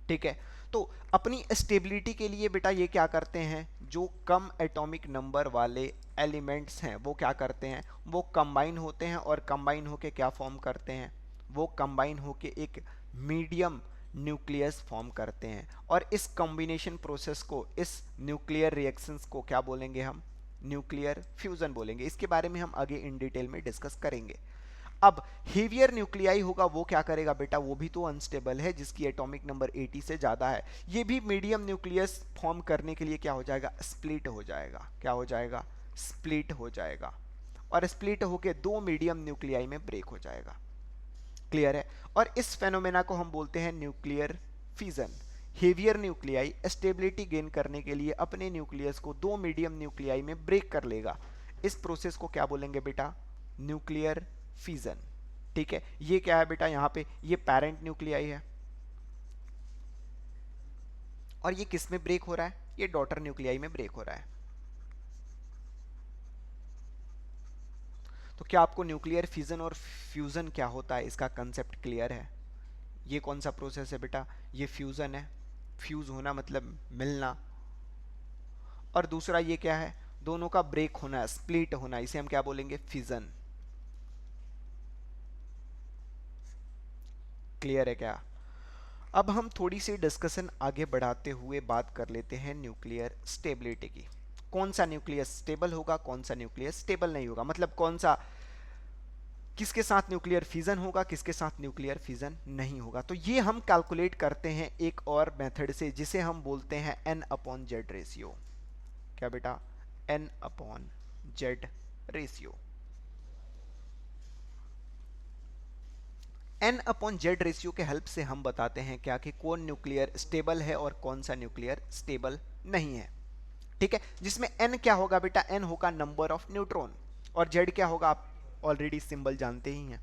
ठीक है, तो अपनी स्टेबिलिटी के लिए बेटा ये क्या करते हैं, जो कम एटॉमिक नंबर वाले एलिमेंट्स हैं वो क्या करते हैं, वो कंबाइन होते हैं, और कंबाइन होके क्या फॉर्म करते हैं, वो कंबाइन होके एक मीडियम न्यूक्लियस फॉर्म करते हैं। और इस कॉम्बिनेशन प्रोसेस को, इस न्यूक्लियर रिएक्शंस को क्या बोलेंगे हम? न्यूक्लियर फ्यूजन बोलेंगे। इसके बारे में हम आगे इन डिटेल में डिस्कस करेंगे। अब हेवियर न्यूक्लियाई होगा वो क्या करेगा बेटा, वो भी तो अनस्टेबल है, जिसकी एटॉमिक नंबर 80 से ज़्यादा है। ये भी मीडियम न्यूक्लियस फॉर्म करने के लिए क्या हो जाएगा? स्प्लिट हो जाएगा। क्या हो जाएगा? स्प्लिट हो जाएगा। और स्प्लिट होके दो मीडियम न्यूक्लियाई में ब्रेक हो जाएगा। क्लियर है? और इस फेनोमेना को हम बोलते हैं nuclear fission. Heavier nuclei stability gain करने के लिए अपने न्यूक्लियस को दो मीडियम न्यूक्लियाई में ब्रेक कर लेगा। इस प्रोसेस को क्या बोलेंगे बेटा? Nuclear fission. ठीक है, ये क्या है बेटा, यहां पे ये पेरेंट न्यूक्लियाई है, और ये किस में ब्रेक हो रहा है? ये डॉटर न्यूक्लियाई में ब्रेक हो रहा है। तो क्या आपको न्यूक्लियर फिजन और फ्यूजन क्या होता है इसका कंसेप्ट क्लियर है? ये कौन सा प्रोसेस है बेटा? ये फ्यूजन है। फ्यूज होना मतलब मिलना। और दूसरा ये क्या है? दोनों का ब्रेक होना, स्प्लिट होना, इसे हम क्या बोलेंगे? फिजन। क्लियर है क्या? अब हम थोड़ी सी डिस्कशन आगे बढ़ाते हुए बात कर लेते हैं न्यूक्लियर स्टेबिलिटी की। कौन सा न्यूक्लियस स्टेबल होगा, कौन सा न्यूक्लियस स्टेबल नहीं होगा, मतलब कौन सा, किसके साथ न्यूक्लियर फिजन होगा, किसके साथ न्यूक्लियर फिजन नहीं होगा। तो ये हम कैलकुलेट करते हैं एक और मेथड से, जिसे हम बोलते हैं N/Z रेशियो। क्या बेटा? N/Z ratio. N/Z रेशियो के हेल्प से हम बताते हैं क्या, कि कौन न्यूक्लियर स्टेबल है और कौन सा न्यूक्लियर स्टेबल नहीं है। ठीक है, जिसमें N क्या होगा बेटा? N होगा नंबर ऑफ न्यूट्रॉन, और Z क्या होगा? आप ऑलरेडी सिंबल जानते ही हैं,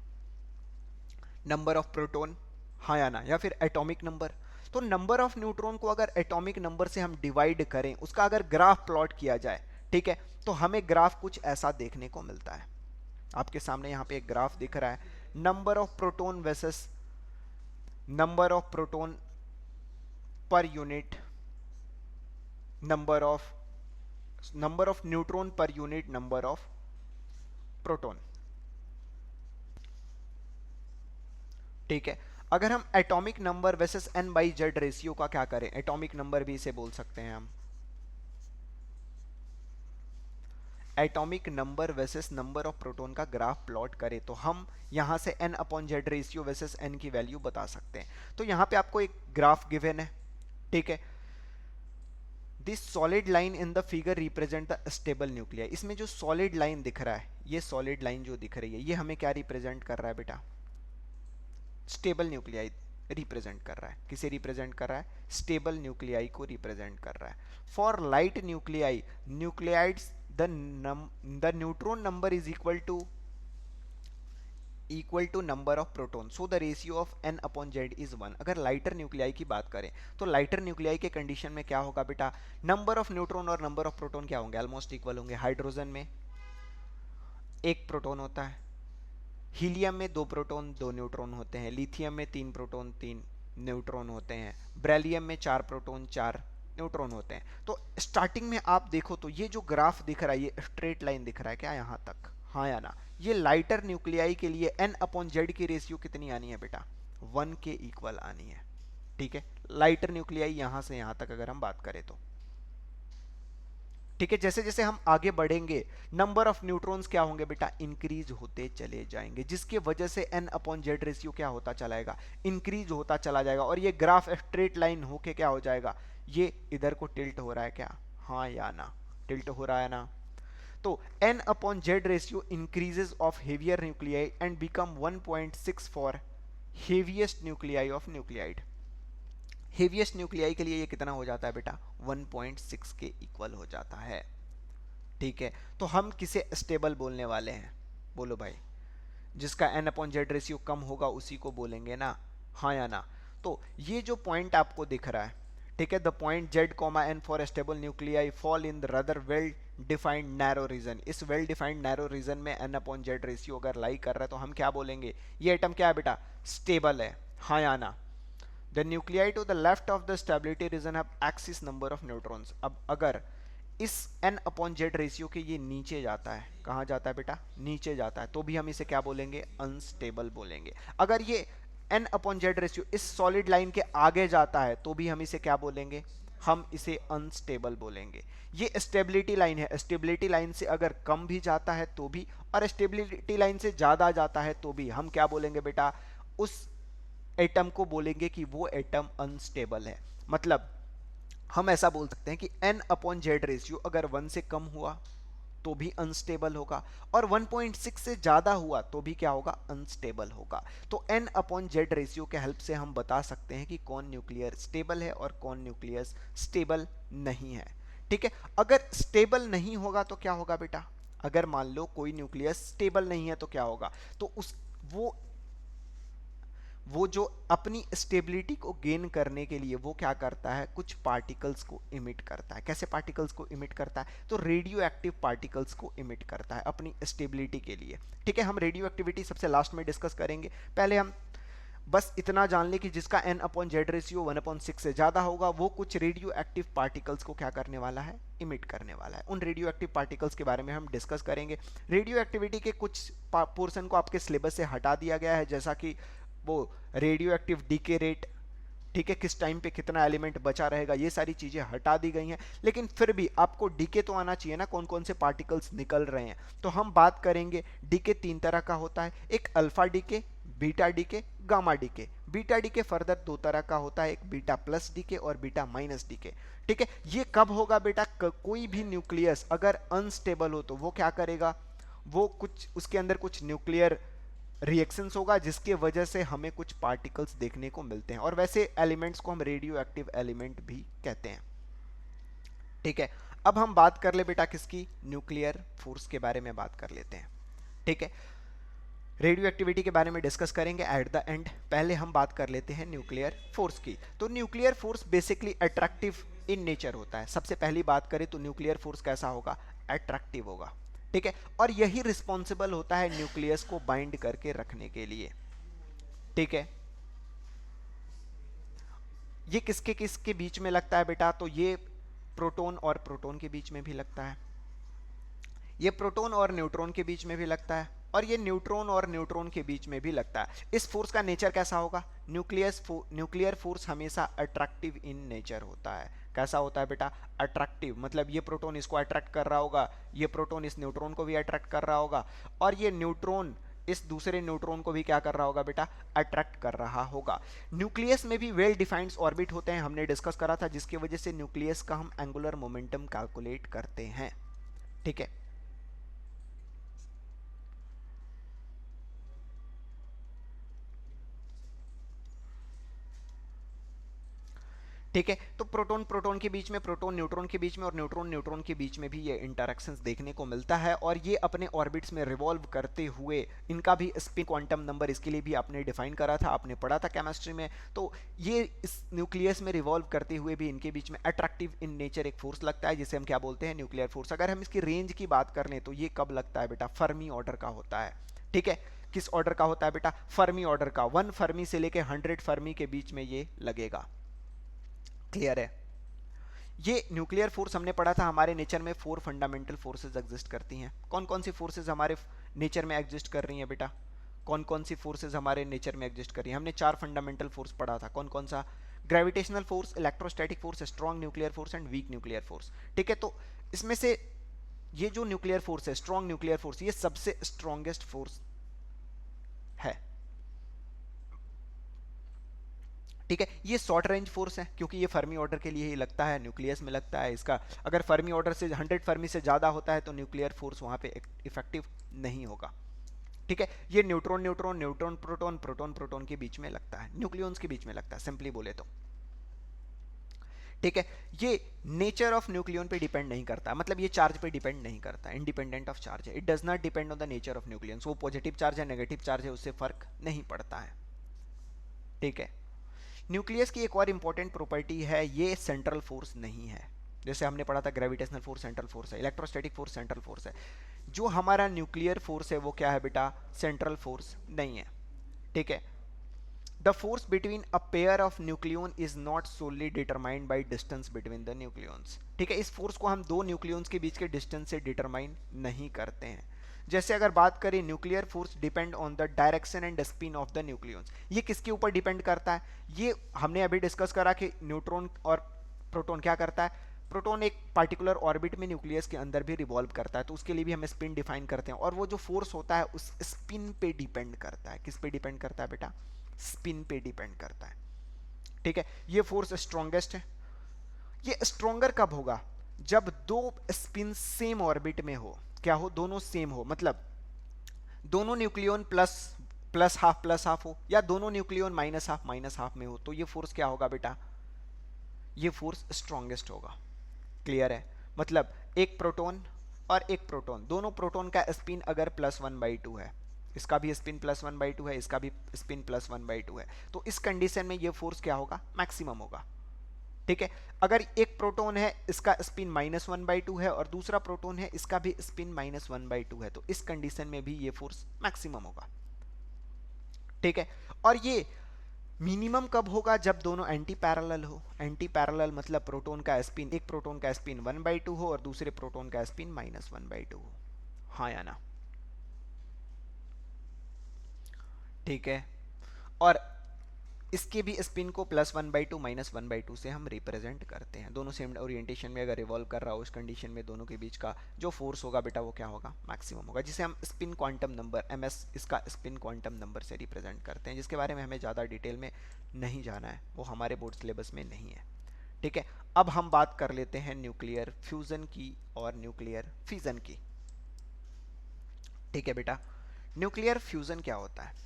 नंबर ऑफ प्रोटॉन। हाँ या ना? या फिर एटॉमिक नंबर। तो नंबर ऑफ न्यूट्रॉन को अगर एटॉमिक नंबर से हम डिवाइड करें, उसका अगर ग्राफ प्लॉट किया जाए, ठीक है, तो हमें ग्राफ कुछ ऐसा देखने को मिलता है। आपके सामने यहाँ पे एक ग्राफ दिख रहा है, number of proton versus number of proton per unit, number of neutron per unit number of proton. ठीक है, अगर हम atomic number versus N/Z ratio का क्या करें, एटॉमिक नंबर भी इसे बोल सकते हैं हम, atomic number versus number of proton का ग्राफ प्लॉट करें, तो हम यहां से N/Z रेशियो वर्सेस N की वैल्यू बता सकते हैं। तो यहां पे आपको एक ग्राफ गिवन है। ठीक है, this solid line in the figure represent the stable nuclei. इसमें जो सॉलिड लाइन दिख रहा है, ये सॉलिड लाइन जो दिख रही है, ये हमें क्या रिप्रेजेंट कर रहा है बेटा? स्टेबल न्यूक्लियाई रिप्रेजेंट कर रहा है। किसे रिप्रेजेंट कर रहा है? स्टेबल न्यूक्लियाई को रिप्रेजेंट कर रहा है। For light nuclei, nuclides the neutron number is equal to number of proton, so the ratio of N/Z is 1। अगर लाइटर न्यूक्लियाई की बात करें, तो लाइटर न्यूक्लियाई के कंडीशन में क्या होगा बेटा? नंबर ऑफ न्यूट्रॉन और नंबर ऑफ प्रोटॉन क्या होंगे? ऑलमोस्ट इक्वल होंगे। हाइड्रोजन में एक प्रोटॉन होता है, हीलियम में 2 प्रोटॉन 2 न्यूट्रॉन होते हैं, लिथियम में 3 प्रोटॉन 3 न्यूट्रॉन होते हैं, बेरिलियम में 4 प्रोटॉन 4 न्यूट्रॉन होते हैं। तो स्टार्टिंग में आप देखो तो ये जो ग्राफ दिख रहा है, ये स्ट्रेट लाइन दिख रहा है क्या यहाँ तक? हाँ या ना? ये लाइटर न्यूक्लियाई के लिए N/Z की रेशियो कितनी आनी है बेटा? 1 के इक्वल आनी है। ठीक है, लाइटर न्यूक्लियाई यहाँ से यहाँ तक अगर हम बात करें तो। ठीक है, जैसे जैसे हम आगे बढ़ेंगे, नंबर ऑफ न्यूट्रॉन्स क्या होंगे बेटा? इंक्रीज होते चले जाएंगे, जिसकी वजह से N/Z रेशियो क्या होता चला जाएगा? इंक्रीज होता चला जाएगा। और ये ग्राफ स्ट्रेट लाइन होके क्या हो जाएगा? ये इधर को टिल्ट हो रहा है क्या? हाँ या ना? टिल्ट हो रहा है ना? तो N/Z ratio increases of heavier nuclei and become 1.6 for heaviest nuclei of nuclide. Heaviest nuclei के लिए ये कितना हो जाता है बेटा? 1.6 के इक्वल हो जाता है। ठीक है, तो हम किसे स्टेबल बोलने वाले हैं? बोलो भाई। जिसका N/Z रेशियो कम होगा उसी को बोलेंगे ना हाँ या ना? तो ये जो पॉइंट आपको दिख रहा है, ठीक है, the point Z comma N for stable nuclei fall in the rather well defined narrow region. इस वेल डिफाइंड नैरो रीजन में एन अपॉन जेड रेशियो अगर लाई कर रहा है तो हम क्या बोलेंगे, ये एटम क्या है बेटा, स्टेबल है। हाँ या ना? The nuclei to the left of the stability region have excess number of neutrons. अब अगर इस n अपॉन जेड रेशियो के ये नीचे जाता है, कहाँ जाता है बेटा, नीचे जाता है, तो भी हम इसे क्या बोलेंगे, अनस्टेबल बोलेंगे। अगर ये n अपॉन जेड रेशियो इस सॉलिड लाइन के आगे जाता है तो भी हम इसे क्या बोलेंगे, हम इसे अनस्टेबल बोलेंगे। ये स्टेबिलिटी लाइन है, स्टेबिलिटी लाइन से अगर कम भी जाता है तो भी, और स्टेबिलिटी लाइन से ज्यादा जाता है तो भी हम क्या बोलेंगे बेटा, उस एटम को बोलेंगे कि वो एटम अनस्टेबल है। मतलब हम ऐसा बोल सकते हैं कि n अपॉन जेड रेशियो अगर 1 से कम हुआ तो भी अनस्टेबल होगा, और 1.6 से ज्यादा हुआ तो भी क्या होगा, अनस्टेबल होगा। तो n अपॉन जेड रेशियो के हेल्प से हम बता सकते हैं कि कौन न्यूक्लियर स्टेबल है और कौन न्यूक्लियर स्टेबल नहीं है। ठीक है, अगर स्टेबल नहीं होगा तो क्या होगा बेटा, अगर मान लो कोई न्यूक्लियर स्टेबल नहीं है तो क्या होगा, तो उस वो जो अपनी स्टेबिलिटी को गेन करने के लिए वो क्या करता है, कुछ पार्टिकल्स को इमिट करता है। कैसे पार्टिकल्स को इमिट करता है, तो रेडियो एक्टिव पार्टिकल्स को इमिट करता है अपनी स्टेबिलिटी के लिए। ठीक है, हम रेडियो एक्टिविटी सबसे लास्ट में डिस्कस करेंगे, पहले हम बस इतना जान ले कि जिसका n अपॉन जेड रेशियो 1/6 से ज्यादा होगा वो कुछ रेडियो एक्टिव पार्टिकल्स को क्या करने वाला है, इमिट करने वाला है। उन रेडियो एक्टिव पार्टिकल्स के बारे में हम डिस्कस करेंगे। रेडियो एक्टिविटी के कुछ पोर्शन को आपके सिलेबस से हटा दिया गया है, जैसा कि वो रेडियो एक्टिव डीके रेट, ठीक है, किस टाइम पे कितना एलिमेंट बचा रहेगा, ये सारी चीजें हटा दी गई हैं। लेकिन फिर भी आपको डीके तो आना चाहिए ना, कौन कौन से पार्टिकल्स निकल रहे हैं। तो हम बात करेंगे, डीके 3 तरह का होता है, एक alpha decay, beta decay, gamma decay. Beta decay further 2 तरह का होता है, एक बीटा प्लस डीके और बीटा माइनस डीके। ठीक है, ये कब होगा बेटा, कोई भी न्यूक्लियस अगर अनस्टेबल हो तो वो क्या करेगा, वो कुछ उसके अंदर कुछ न्यूक्लियर रिएक्शंस होगा जिसके वजह से हमें कुछ पार्टिकल्स देखने को मिलते हैं, और वैसे एलिमेंट्स को हम रेडियो एक्टिव एलिमेंट भी कहते हैं। ठीक है, अब हम बात कर ले बेटा किसकी, न्यूक्लियर फोर्स के बारे में बात कर लेते हैं। ठीक है, रेडियो एक्टिविटी के बारे में डिस्कस करेंगे एट द एंड, पहले हम बात कर लेते हैं न्यूक्लियर फोर्स की। तो nuclear force basically attractive in nature होता है। सबसे पहली बात करें तो न्यूक्लियर फोर्स कैसा होगा, अट्रैक्टिव होगा। ठीक है, और यही रिस्पॉन्सिबल होता है न्यूक्लियस को बाइंड करके रखने के लिए। ठीक है, ये किसके किसके बीच में लगता है बेटा, तो ये प्रोटॉन और प्रोटॉन के बीच में भी लगता है, ये प्रोटॉन और न्यूट्रॉन के बीच में भी लगता है, और ये न्यूट्रॉन और न्यूट्रॉन के बीच में भी लगता है। इस फोर्स का नेचर कैसा होगा, न्यूक्लियर फोर्स हमेशा अट्रैक्टिव इन नेचर होता है। कैसा होता है बेटा, अट्रैक्टिव, मतलब ये प्रोटॉन इसको अट्रैक्ट कर रहा होगा, ये प्रोटॉन इस न्यूट्रॉन को भी अट्रैक्ट कर रहा होगा, और ये न्यूट्रॉन इस दूसरे न्यूट्रॉन को भी क्या कर रहा होगा बेटा, अट्रैक्ट कर रहा होगा। न्यूक्लियस में भी वेल डिफाइंड ऑर्बिट होते हैं, हमने डिस्कस करा था, जिसकी वजह से न्यूक्लियस का हम एंगुलर मोमेंटम कैलकुलेट करते हैं। ठीक है, ठीक है, तो प्रोटॉन प्रोटॉन के बीच में, प्रोटॉन न्यूट्रॉन के बीच में, और न्यूट्रॉन न्यूट्रॉन के बीच में भी ये इंटरेक्शंस देखने को मिलता है, और ये अपने ऑर्बिट्स में रिवॉल्व करते हुए, इनका भी स्पिन क्वांटम नंबर इसके लिए भी आपने डिफाइन करा था, आपने पढ़ा था केमिस्ट्री में। तो ये इस न्यूक्लियस में रिवॉल्व करते हुए भी इनके बीच में अट्रैक्टिव इन नेचर एक फोर्स लगता है, जिसे हम क्या बोलते हैं, न्यूक्लियर फोर्स। अगर हम इसकी रेंज की बात कर लें तो ये कब लगता है बेटा, फर्मी ऑर्डर का होता है। ठीक है, किस ऑर्डर का होता है बेटा, फर्मी ऑर्डर का। 1 फर्मी से लेके 100 फर्मी के बीच में ये लगेगा। क्लियर है, ये न्यूक्लियर फोर्स हमने पढ़ा था, हमारे नेचर में 4 फंडामेंटल फोर्सेस एग्जिस्ट करती हैं। कौन कौन सी फोर्सेस हमारे नेचर में एग्जिस्ट कर रही हैं बेटा, कौन कौन सी फोर्सेस हमारे नेचर में एग्जिस्ट कर रही हैं, हमने 4 फंडामेंटल फोर्स पढ़ा था। कौन कौन सा, gravitational force, electrostatic force, strong nuclear force and weak nuclear force. ठीक है, तो इसमें से ये जो न्यूक्लियर फोर्स है, स्ट्रॉन्ग न्यूक्लियर फोर्स, ये सबसे स्ट्रॉन्गेस्ट फोर्स है। ठीक है, ये शॉर्ट रेंज फोर्स है क्योंकि ये फर्मी ऑर्डर के लिए ही लगता है, न्यूक्लियस में लगता है। इसका अगर फर्मी ऑर्डर से 100 फर्मी से ज़्यादा होता है तो न्यूक्लियर फोर्स वहाँ पे इफेक्टिव नहीं होगा। ठीक है, ये neutron neutron, neutron proton, proton proton के बीच में लगता है, न्यूक्लियॉन्स के बीच में लगता है, सिंपली बोले तो। ठीक है, ये नेचर ऑफ न्यूक्लियन पे डिपेंड नहीं करता, मतलब ये चार्ज पे डिपेंड नहीं करता, इंडिपेंडेंट ऑफ चार्ज है। It does not depend on the nature of nucleons, वो पॉजिटिव चार्ज है नेगेटिव चार्ज है उससे फर्क नहीं पड़ता है। ठीक है। न्यूक्लियस की एक और इंपॉर्टेंट प्रॉपर्टी है, ये सेंट्रल फोर्स नहीं है। जैसे हमने पढ़ा था ग्रेविटेशनल फोर्स सेंट्रल फोर्स है, इलेक्ट्रोस्टैटिक फोर्स सेंट्रल फोर्स है। जो हमारा न्यूक्लियर फोर्स है वो क्या है बेटा, सेंट्रल फोर्स नहीं है। ठीक है। The force between a pair of nucleon is not solely determined by distance between the nucleons. ठीक है, इस फोर्स को हम दो न्यूक्लियंस के बीच के डिस्टेंस से डिटरमाइन नहीं करते हैं। जैसे अगर बात करें nuclear force depend on the direction and spin off the nucleons, ये किसके ऊपर डिपेंड करता है, ये हमने अभी डिस्कस करा कि न्यूट्रॉन और प्रोटॉन क्या करता है, प्रोटॉन एक पार्टिकुलर ऑर्बिट में न्यूक्लियस के अंदर भी रिवॉल्व करता है, तो उसके लिए भी हम स्पिन डिफाइन करते हैं, और वो जो फोर्स होता है उस स्पिन पे डिपेंड करता है। किस पे डिपेंड करता है बेटा, स्पिन पे डिपेंड करता है। ठीक है, ये फोर्स स्ट्रॉन्गेस्ट है। ये स्ट्रॉन्गर कब होगा, जब दो स्पिन सेम ऑर्बिट में हो, क्या हो, दोनों सेम हो, मतलब दोनों न्यूक्लियन प्लस प्लस हाफ हो, या दोनों न्यूक्लियन माइनस हाफ में हो, तो ये फोर्स क्या होगा बेटा, ये फोर्स स्ट्रॉन्गेस्ट होगा। क्लियर है, मतलब एक प्रोटॉन और एक प्रोटॉन, दोनों प्रोटॉन का स्पिन अगर +1/2 है, इसका भी स्पिन +1/2 है, इसका भी स्पिन +1/2 है, तो इस कंडीशन में ये फोर्स क्या होगा, मैक्सिमम होगा। ठीक है, अगर एक प्रोटॉन है इसका स्पिन -1/2 है और दूसरा प्रोटॉन है इसका भी स्पिन -1/2 है, तो इस कंडीशन में भी ये फोर्स मैक्सिमम होगा। ठीक है, और ये मिनिमम कब होगा, जब दोनों एंटी पैरेलल हो। एंटी पैरेलल मतलब प्रोटॉन का स्पिन, एक प्रोटॉन का स्पिन 1/2 हो और दूसरे प्रोटॉन का स्पिन -1/2 हो। हाँ या ना। ठीक है, और इसके भी स्पिन को +1/2 -1/2 से हम रिप्रेजेंट करते हैं। दोनों सेम ओरिएंटेशन में अगर रिवॉल्व कर रहा हो, उस कंडीशन में दोनों के बीच का जो फोर्स होगा बेटा वो क्या होगा, मैक्सिमम होगा, जिसे हम स्पिन क्वांटम नंबर ms, इसका स्पिन क्वांटम नंबर से रिप्रेजेंट करते हैं, जिसके बारे में हमें ज़्यादा डिटेल में नहीं जाना है, वो हमारे बोर्ड सिलेबस में नहीं है। ठीक है, अब हम बात कर लेते हैं न्यूक्लियर फ्यूज़न की और न्यूक्लियर फिजन की। ठीक है बेटा, न्यूक्लियर फ्यूज़न क्या होता है।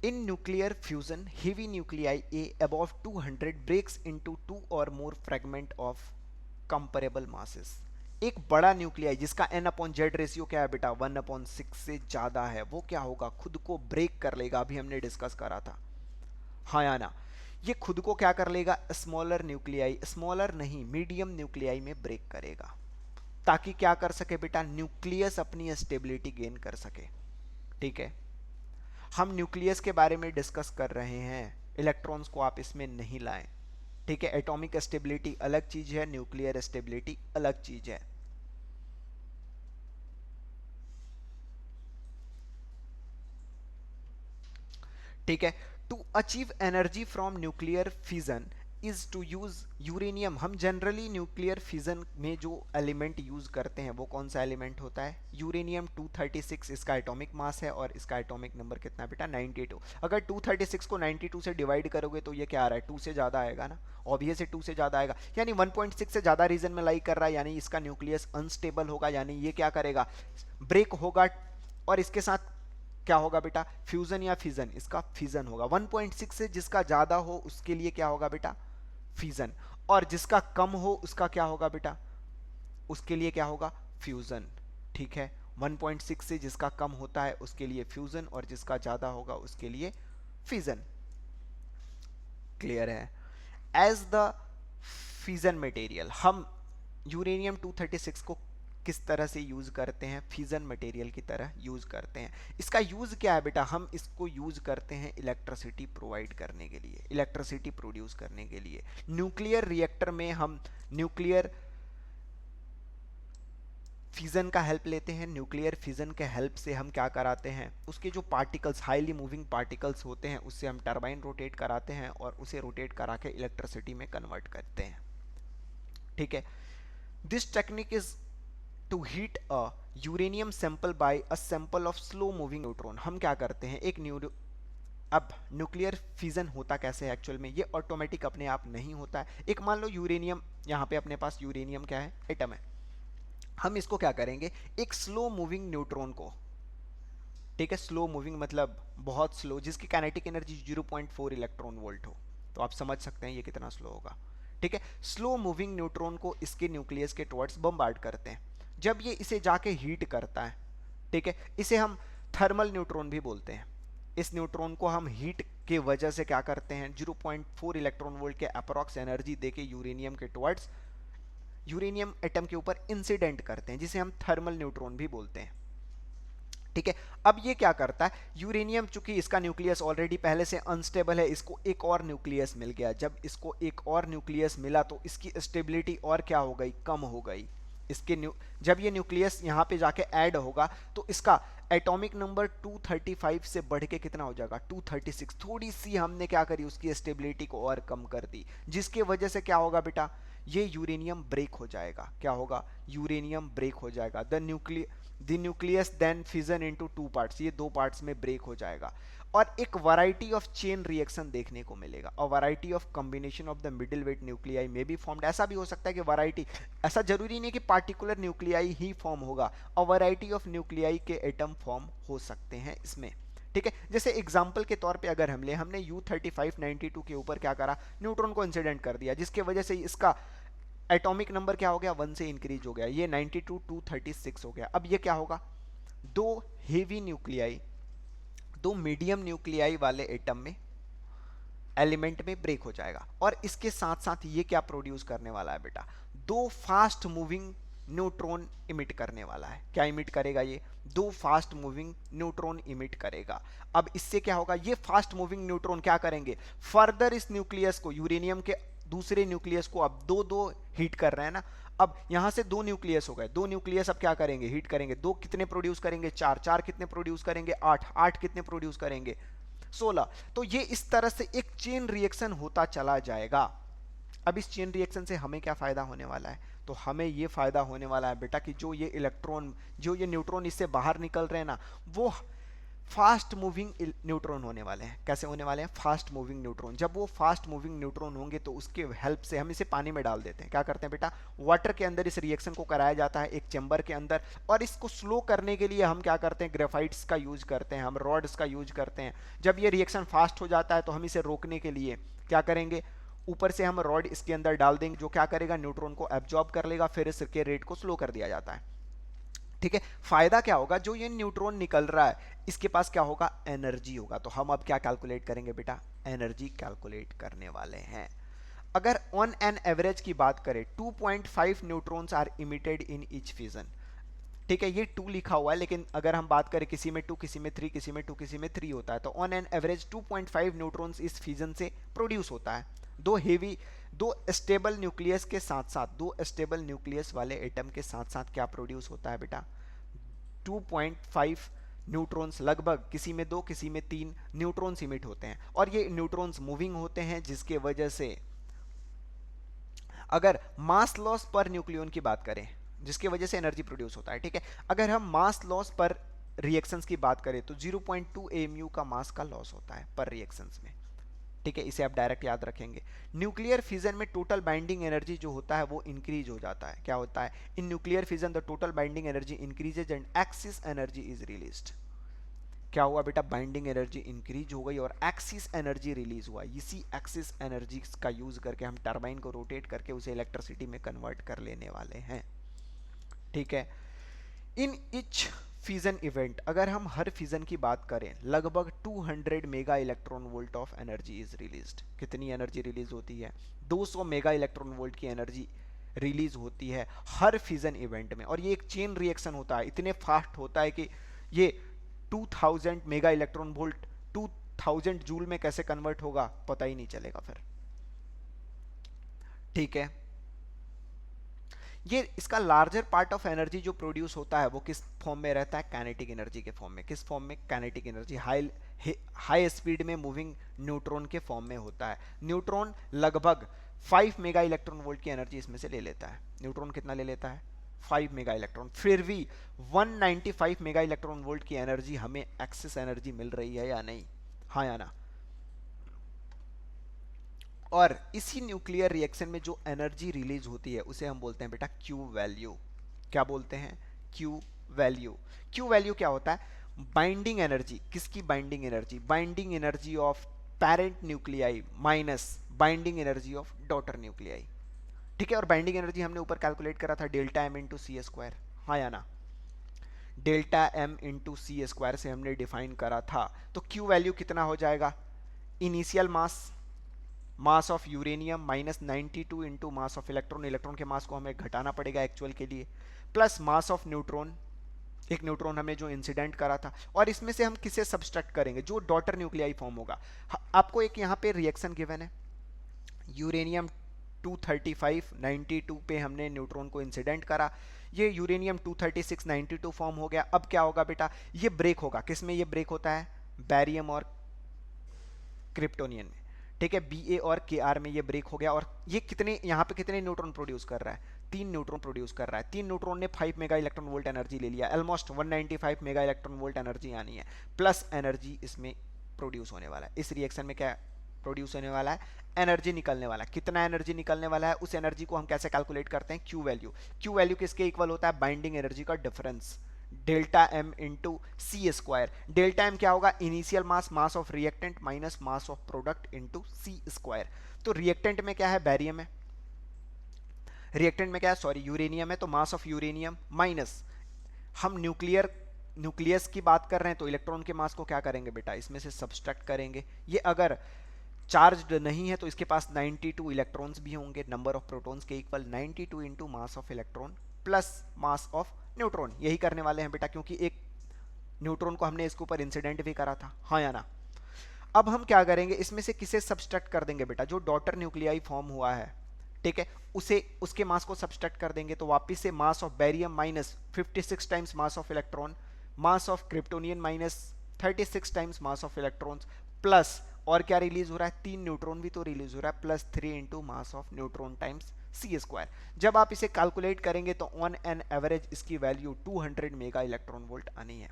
In nuclear fusion, heavy nuclei above 200 breaks into two or more fragment of comparable masses. एक बड़ा न्यूक्लियाई जिसका n/z रेशियो क्या है बेटा, 1/6 से ज्यादा है, वो क्या होगा, खुद को ब्रेक कर लेगा। अभी हमने डिस्कस करा था, हाँ या ना। ये खुद को क्या कर लेगा, स्मॉलर न्यूक्लियाई, स्मॉलर नहीं मीडियम न्यूक्लियाई में ब्रेक करेगा, ताकि क्या कर सके बेटा, न्यूक्लियस अपनी स्टेबिलिटी गेन कर सके। ठीक है, हम न्यूक्लियस के बारे में डिस्कस कर रहे हैं, इलेक्ट्रॉन्स को आप इसमें नहीं लाएं। ठीक है, एटॉमिक स्टेबिलिटी अलग चीज है, न्यूक्लियर स्टेबिलिटी अलग चीज है। ठीक है, to achieve energy from nuclear fission is to use uranium. हम जनरली न्यूक्लियर फिजन में जो एलिमेंट यूज करते हैं वो कौन सा एलिमेंट होता है, यूरेनियम 236, इसका एटॉमिक मास है और इसका एटॉमिक नंबर कितना बेटा, 92। अगर 236 को 92 से डिवाइड करोगे तो ये क्या आ रहा है, 2 से ज्यादा आएगा ना, ऑब्वियस है 2 से ज्यादा आएगा, यानी 1.6 से ज्यादा रीजन में लाई कर रहा है, यानी इसका न्यूक्लियस अनस्टेबल होगा, यानी ये क्या करेगा, ब्रेक होगा, और इसके साथ क्या होगा बेटा, फ्यूजन या फिजन, इसका फिजन होगा। 1.6 से जिसका ज्यादा हो उसके लिए क्या होगा बेटा, फिजन, और जिसका कम हो उसका क्या होगा बेटा, उसके लिए क्या होगा, फ्यूजन। ठीक है, 1.6 से जिसका कम होता है उसके लिए फ्यूजन, और जिसका ज्यादा होगा उसके लिए फिजन। क्लियर है। एज द फिजन मटेरियल, हम यूरेनियम 236 को किस तरह से यूज करते हैं, फिजन मटेरियल की तरह यूज करते हैं। इसका यूज क्या है बेटा, हम इसको यूज करते हैं इलेक्ट्रिसिटी प्रोवाइड करने के लिए, इलेक्ट्रिसिटी प्रोड्यूस करने के लिए। न्यूक्लियर रिएक्टर में हम न्यूक्लियर फिजन का हेल्प लेते हैं, न्यूक्लियर फिजन के हेल्प से हम क्या कराते हैं, उसके जो पार्टिकल्स, हाईली मूविंग पार्टिकल्स होते हैं, उससे हम टरबाइन रोटेट कराते हैं और उसे रोटेट करा के इलेक्ट्रिसिटी में कन्वर्ट करते हैं। ठीक है, this technique is to heat a uranium sample by a sample of slow moving neutron. हम क्या करते हैं, अब न्यूक्लियर फिजन होता कैसे है एक्चुअल में, ये ऑटोमेटिक अपने आप नहीं होता है। एक मान लो यूरेनियम, यहाँ पे अपने पास यूरेनियम क्या है, एटम है, हम इसको क्या करेंगे, एक स्लो मूविंग न्यूट्रॉन को, ठीक है, स्लो मूविंग मतलब बहुत स्लो, जिसकी काइनेटिक एनर्जी 0.4 इलेक्ट्रॉन वोल्ट हो, तो आप समझ सकते हैं ये कितना स्लो होगा। ठीक है, स्लो मूविंग न्यूट्रॉन को इसके न्यूक्लियस के टुवर्ड्स बम्बार्ड करते हैं। जब ये इसे जाके हीट करता है, ठीक है, इसे हम थर्मल न्यूट्रॉन भी बोलते हैं। इस न्यूट्रॉन को हम हीट के वजह से क्या करते हैं, 0.4 इलेक्ट्रॉन वोल्ट के अप्रॉक्स एनर्जी देके यूरेनियम के टुवर्ड्स यूरेनियम एटम के ऊपर इंसिडेंट करते हैं, जिसे हम थर्मल न्यूट्रॉन भी बोलते हैं। ठीक है, अब ये क्या करता है, यूरेनियम चूंकि इसका न्यूक्लियस ऑलरेडी पहले से अनस्टेबल है, इसको एक और न्यूक्लियस मिल गया। जब इसको एक और न्यूक्लियस मिला तो इसकी स्टेबिलिटी और क्या हो गई, कम हो गई। इसके जब ये न्यूक्लियस यहाँ पे जाके ऐड होगा तो इसका एटॉमिक नंबर 235 से बढ़ के कितना हो जाएगा, 236। थोड़ी सी हमने क्या करी, उसकी स्टेबिलिटी को और कम कर दी, जिसके वजह से क्या होगा बेटा, ये यूरेनियम ब्रेक हो जाएगा। क्या होगा, यूरेनियम ब्रेक हो जाएगा। The nucleus then fission into two parts, ये दो पार्ट्स में ब्रेक हो जाएगा और एक वैरायटी ऑफ चेन रिएक्शन देखने को मिलेगा। और variety of combination of the middle weight nuclei में भी फॉर्म्ड। ऐसा भी हो सकता है कि वैरायटी, ऐसा जरूरी नहीं कि पार्टिकुलर न्यूक्लियाई ही फॉर्म होगा, और वैरायटी ऑफ न्यूक्लियाई के एटम फॉर्म हो सकते हैं इसमें। ठीक है, जैसे एग्जाम्पल के तौर पे अगर हमने U3592 के ऊपर क्या करा, न्यूट्रॉन को इंसिडेंट कर दिया, जिसके वजह से इसका एटॉमिक नंबर क्या हो गया, 1 से इंक्रीज हो गया, ये 92 236 हो गया। अब ये क्या होगा, दो हेवी न्यूक्लियाई, दो मीडियम न्यूक्लियाई वाले एटम में एलिमेंट में ब्रेक हो जाएगा। और इसके साथ साथ ये क्या प्रोड्यूस करने वाला है बेटा, दो फास्ट मूविंग न्यूट्रॉन इमिट करने वाला है। क्या इमिट करेगा, ये दो फास्ट मूविंग न्यूट्रॉन इमिट करेगा। अब इससे क्या होगा, ये फास्ट मूविंग न्यूट्रॉन क्या करेंगे, फर्दर इस न्यूक्लियस को, यूरेनियम के दूसरे न्यूक्लियस को, अब दो दो हीट कर रहे हैं ना, अब यहां से दो न्यूक्लियस हो गए, दो न्यूक्लियस अब क्या करेंगे, हीट करेंगे। दो कितने प्रोड्यूस करेंगे, चार, चार कितने प्रोड्यूस करेंगे, आठ, आठ कितने प्रोड्यूस करेंगे, 16। तो ये इस तरह से एक चेन रिएक्शन होता चला जाएगा। अब इस चेन रिएक्शन से हमें क्या फायदा होने वाला है, तो हमें ये फायदा होने वाला है बेटा कि जो ये इलेक्ट्रॉन, जो ये न्यूट्रॉन इससे बाहर निकल रहे हैं ना, वो फास्ट मूविंग न्यूट्रॉन होने वाले हैं। कैसे होने वाले हैं, फास्ट मूविंग न्यूट्रॉन। जब वो फास्ट मूविंग न्यूट्रॉन होंगे तो उसके हेल्प से हम इसे पानी में डाल देते हैं। क्या करते हैं बेटा, वाटर के अंदर इस रिएक्शन को कराया जाता है एक चैम्बर के अंदर, और इसको स्लो करने के लिए हम क्या करते हैं, ग्रेफाइट्स का यूज करते हैं, हम रॉड्स का यूज करते हैं। जब ये रिएक्शन फास्ट हो जाता है तो हम इसे रोकने के लिए क्या करेंगे, ऊपर से हम रॉड इसके अंदर डाल देंगे, जो क्या करेगा, न्यूट्रॉन को एब्जॉर्ब कर लेगा, फिर इसके रेट को स्लो कर दिया जाता है। ठीक है, फायदा क्या होगा, जो ये न्यूट्रॉन निकल रहा है इसके पास क्या होगा, एनर्जी होगा। तो हम अब क्या कैलकुलेट करेंगे बेटा, एनर्जी कैलकुलेट करने वाले हैं। अगर ऑन एन एवरेज की बात करें, 2.5 neutrons are emitted in each fission. ठीक है, ये 2 लिखा हुआ है, लेकिन अगर हम बात करें किसी में 2, किसी में 3, किसी में 2, किसी में 3 होता है, तो ऑन एन एवरेज 2.5 न्यूट्रॉन्स इस फिजन से प्रोड्यूस होता है। दो स्टेबल न्यूक्लियस के साथ साथ, दो स्टेबल न्यूक्लियस वाले एटम के साथ साथ क्या प्रोड्यूस होता है बेटा, 2.5 न्यूट्रॉन्स, लगभग किसी में 2, किसी में 3 न्यूट्रॉन्स इमिट होते हैं। और ये न्यूट्रॉन्स मूविंग होते हैं, जिसके वजह से अगर मास लॉस पर न्यूक्लियन की बात करें, जिसकी वजह से एनर्जी प्रोड्यूस होता है। ठीक है, अगर हम मास लॉस पर रिएक्शंस की बात करें तो 0.2 AMU का मास का लॉस होता है पर रिएक्शंस में। ठीक है, इसे आप डायरेक्ट याद रखेंगे। न्यूक्लियर फिजन में टोटल बाइंडिंग एनर्जी जो होता है वो इंक्रीज हो जाता है। क्या होता है, in nuclear fission the total binding energy increases and excess energy is released. क्या हुआ बेटा, बाइंडिंग एनर्जी इंक्रीज हो गई और एक्सिस एनर्जी रिलीज हुआ। इसी एक्सिस एनर्जी का यूज करके हम टरबाइन को रोटेट करके उसे इलेक्ट्रिसिटी में कन्वर्ट कर लेने वाले हैं। ठीक है, इन इच फिजन इवेंट, अगर हम हर फिजन की बात करें, लगभग 200 mega electron volt of energy is released. कितनी एनर्जी रिलीज होती है, 200 मेगा इलेक्ट्रॉन वोल्ट की एनर्जी रिलीज होती है हर फिजन इवेंट में। और ये एक चेन रिएक्शन होता है, इतने फास्ट होता है कि ये 2000 मेगा इलेक्ट्रॉन वोल्ट 2000 जूल में कैसे कन्वर्ट होगा पता ही नहीं चलेगा फिर। ठीक है, ये इसका लार्जर पार्ट ऑफ एनर्जी जो प्रोड्यूस होता है वो किस फॉर्म में रहता है, काइनेटिक एनर्जी के फॉर्म में। किस फॉर्म में, काइनेटिक एनर्जी, हाई स्पीड में मूविंग न्यूट्रॉन के फॉर्म में होता है। न्यूट्रॉन लगभग 5 मेगा इलेक्ट्रॉन वोल्ट की एनर्जी इसमें से ले लेता है। न्यूट्रॉन कितना ले लेता है, 5 मेगा इलेक्ट्रॉन। फिर भी 195 मेगा इलेक्ट्रॉन वोल्ट की एनर्जी हमें एक्सेस एनर्जी मिल रही है या नहीं, हाँ या ना। और इसी न्यूक्लियर रिएक्शन में जो एनर्जी रिलीज होती है उसे हम बोलते हैं बेटा क्यू वैल्यू। क्या बोलते हैं, क्यू वैल्यू। क्यू वैल्यू क्या होता है, बाइंडिंग एनर्जी। किसकी binding energy, binding energy of parent nuclei minus binding energy of daughter nuclei. ठीक है, और बाइंडिंग एनर्जी हमने ऊपर कैलकुलेट करा था delta M into C square, हाँ या ना। Delta M into C square से हमने डिफाइन करा था, तो क्यू वैल्यू कितना हो जाएगा? Initial mass of uranium minus 92 into mass of electron, electron के मास को हमें घटाना पड़ेगा एक्चुअल के लिए, प्लस मास ऑफ न्यूट्रॉन, एक न्यूट्रॉन हमें जो इंसिडेंट करा था, और इसमें से हम किसे सब्सट्रैक्ट करेंगे? जो डॉटर न्यूक्लियाई फॉर्म होगा। आपको एक यहाँ पे रिएक्शन गिवन है, यूरेनियम 235 92 पे हमने न्यूट्रॉन को इंसिडेंट करा, ये यूरेनियम 236 92 फॉर्म हो गया। अब क्या होगा बेटा? ये ब्रेक होगा, किस में ये ब्रेक होता है? बैरियम और क्रिप्टोनियन में, ठीक है, Ba और Kr में ये ब्रेक हो गया। और ये कितने, यहाँ पे कितने न्यूट्रॉन प्रोड्यूस कर रहा है? 3 न्यूट्रॉन प्रोड्यूस कर रहा है। 3 न्यूट्रॉन ने 5 मेगा इलेक्ट्रॉन वोल्ट एनर्जी ले लिया, almost 195 mega electron volt energy आनी है, प्लस एनर्जी इसमें प्रोड्यूस होने वाला है। इस रिएक्शन में क्या प्रोड्यूस होने वाला है? एनर्जी निकलने वाला है। कितना एनर्जी निकलने वाला है? उस एनर्जी को हम कैसे कैलकुलेट करते हैं? Q value. क्यू वैल्यू किसके इक्वल होता है? बाइंडिंग एनर्जी का difference, delta M into C square. Delta M क्या होगा? Initial mass of reactant minus mass of product into C square. तो रिएक्टेंट में क्या है? बैरियम है, रिएक्टेंट में क्या है? सॉरी, यूरेनियम है, तो मास ऑफ यूरेनियम माइनस, हम न्यूक्लियस की बात कर रहे हैं तो इलेक्ट्रॉन के मास को क्या करेंगे बेटा? इसमें से सब्सट्रैक्ट करेंगे। ये अगर चार्ज्ड नहीं है तो इसके पास 92 इलेक्ट्रॉन्स भी होंगे, नंबर ऑफ प्रोटॉन्स के equal 92 into mass of electron plus mass of neutron. यही करने वाले हैं बेटा, क्योंकि एक न्यूट्रॉन को हमने इसके ऊपर इंसिडेंट भी करा था, हाँ या ना? अब हम क्या करेंगे? इसमें से किसे सब्सट्रैक्ट कर देंगे बेटा? जो डॉटर न्यूक्लियाई फॉर्म हुआ है, ठीक है, उसे, उसके मास को सब्सट्रैक्ट कर देंगे, तो वापिस से mass of barium minus 56 times mass of electron, mass of Kryptonian minus 36 times mass of electrons, plus और क्या रिलीज हो रहा है? 3 न्यूट्रॉन भी तो रिलीज हो रहा है, प्लस 3 into mass of neutron times C square. जब आप इसे कैलकुलेट करेंगे तो ऑन एन एवरेज इसकी वैल्यू 200 मेगा इलेक्ट्रॉन वोल्ट आनी है,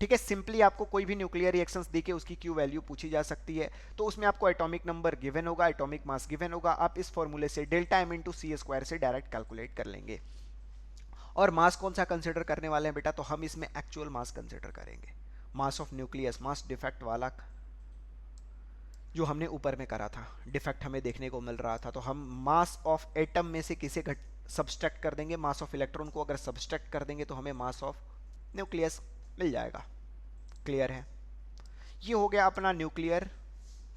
ठीक है। सिंपली आपको कोई भी न्यूक्लियर रिएक्शंस देके उसकी क्यू वैल्यू पूछी जा सकती है, तो उसमें आपको एटॉमिक नंबर गिवन होगा, एटॉमिक मास गिवन होगा, आप इस फॉर्मूले से delta M into C square से डायरेक्ट कैलकुलेट कर लेंगे। और मास कौन सा कंसिडर करने वाले हैं बेटा? तो हम इसमें एक्चुअल मास कंसिडर करेंगे, mass of nucleus, mass defect वाला जो हमने ऊपर में करा था, डिफेक्ट हमें देखने को मिल रहा था, तो हम मास ऑफ एटम में से किसे सब्सट्रैक्ट कर देंगे? मास ऑफ इलेक्ट्रॉन को अगर सब्सट्रैक्ट कर देंगे तो हमें मास ऑफ न्यूक्लियस मिल जाएगा। क्लियर है? ये हो गया अपना न्यूक्लियर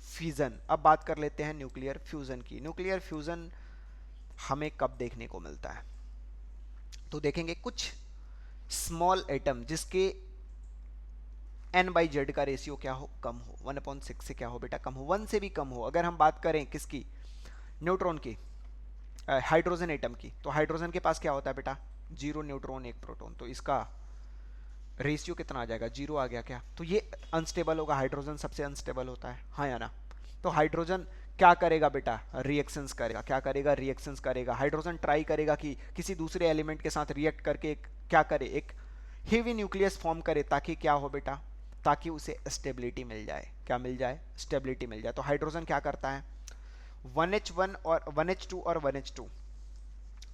फ्यूजन। अब बात कर लेते हैं न्यूक्लियर फ्यूजन की। न्यूक्लियर फ्यूजन हमें कब देखने को मिलता है? तो देखेंगे कुछ स्मॉल एटम जिसके n बाई जेड का रेशियो क्या हो? कम हो, 1/6 से क्या हो बेटा? कम हो, 1 से भी कम हो। अगर हम बात करें किसकी? न्यूट्रॉन की, हाइड्रोजन एटम की, तो हाइड्रोजन के पास क्या होता है बेटा? 0 न्यूट्रॉन 1 प्रोटॉन, तो इसका रेशियो कितना आ जाएगा? 0 आ गया क्या? तो ये अनस्टेबल होगा, हाइड्रोजन सबसे अनस्टेबल होता है, हाँ या ना? तो हाइड्रोजन क्या करेगा बेटा? रिएक्शंस करेगा। क्या करेगा? रिएक्शंस करेगा। हाइड्रोजन ट्राई करेगा कि किसी दूसरे एलिमेंट के साथ रिएक्ट करके क्या करे? एक हेवी न्यूक्लियस फॉर्म करे, ताकि क्या हो बेटा? ताकि उसे स्टेबिलिटी मिल जाए। क्या मिल जाए? स्टेबिलिटी मिल जाए। तो हाइड्रोजन क्या करता है? 1H1 और 1H2 और 1H2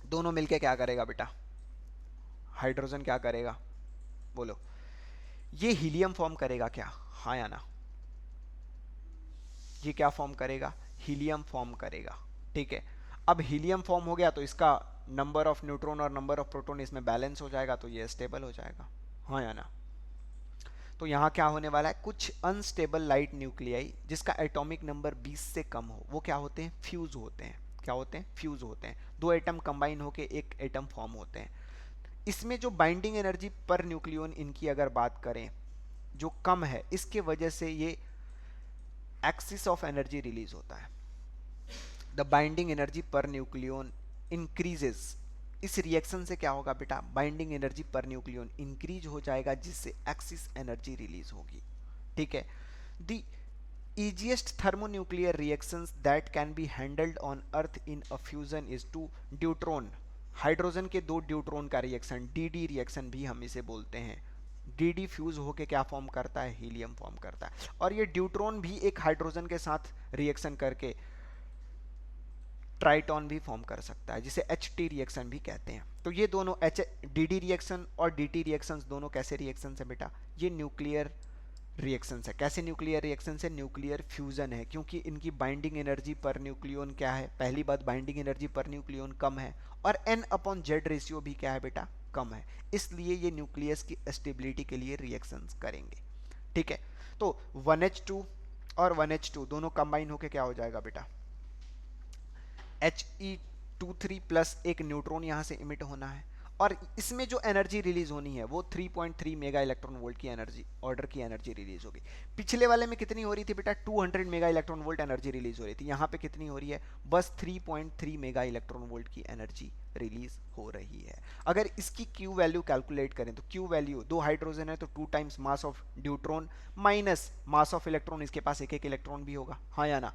दोनों मिलके क्या करेगा बेटा? हाइड्रोजन क्या करेगा? बोलो। ये हीलियम फॉर्म करेगा क्या? हाँ या ना? ये क्या फॉर्म करेगा? हीलियम फॉर्म करेगा, ठीक है। अब हीलियम फॉर्म हो गया तो इसका नंबर ऑफ न्यूट्रॉन और नंबर ऑफ प्रोटॉन इसमें बैलेंस हो जाएगा, तो ये स्टेबल हो जाएगा, हाँ या ना? तो यहाँ क्या होने वाला है? कुछ अनस्टेबल लाइट न्यूक्लियाई जिसका एटॉमिक नंबर 20 से कम हो, वो क्या होते हैं? फ्यूज होते हैं। क्या होते हैं? फ्यूज होते हैं। 2 एटम कंबाइन होके एक एटम फॉर्म होते हैं। इसमें जो बाइंडिंग एनर्जी पर न्यूक्लियन इनकी अगर बात करें जो कम है, इसके वजह से ये एक्सिस ऑफ एनर्जी रिलीज होता है। The binding energy per nucleon increases. इस रिएक्शन से क्या होगा बेटा? Binding energy per nucleon increase हो जाएगा, जिससे एक्सिस एनर्जी रिलीज होगी, ठीक है। The easiest thermonuclear reactions that can be handled on earth in a fusion is two deuteron। Hydrogen के 2 ड्यूट्रॉन का रिएक्शन, डी रिएक्शन भी हम इसे बोलते हैं। डी फ्यूज होके क्या फॉर्म करता है? हीलियम फॉर्म करता है। और ये ड्यूट्रॉन भी एक हाइड्रोजन के साथ रिएक्शन करके ट्राइटॉन भी फॉर्म कर सकता है, जिसे HT रिएक्शन भी कहते हैं। तो ये दोनों डी रिएक्शन और DT रिएक्शंस दोनों कैसे रिएक्शन है बेटा? ये न्यूक्लियर रिएक्शन है। कैसे न्यूक्लियर रिएक्शन से? न्यूक्लियर फ्यूजन है, क्योंकि इनकी बाइंडिंग एनर्जी पर न्यूक्लियन क्या है? पहली बात, बाइंडिंग एनर्जी पर न्यूक्लियन कम है, और N/Z रेशियो भी क्या है बेटा? कम है, इसलिए ये न्यूक्लियस की स्टेबिलिटी के लिए रिएक्शंस करेंगे। ठीक है, तो 1H2 और 1H2 दोनों कंबाइन होके क्या हो जाएगा बेटा, He23 प्लस एक न्यूट्रॉन यहां से इमिट होना है, और इसमें जो एनर्जी रिलीज होनी है वो 3.3 मेगा इलेक्ट्रॉन वोल्ट की एनर्जी, ऑर्डर की एनर्जी रिलीज होगी। पिछले वाले में कितनी हो रही थी बेटा, 200 mega electron volt energy release हो रही थी, यहाँ पे कितनी हो रही है, बस 3.3 मेगा इलेक्ट्रॉन वोल्ट की एनर्जी रिलीज हो रही है। अगर इसकी क्यू वैल्यू कैलकुलेट करें तो क्यू वैल्यू, दो हाइड्रोजन है तो 2 times mass of neutron minus mass of electron, इसके पास एक एक इलेक्ट्रॉन भी होगा, हाँ या ना।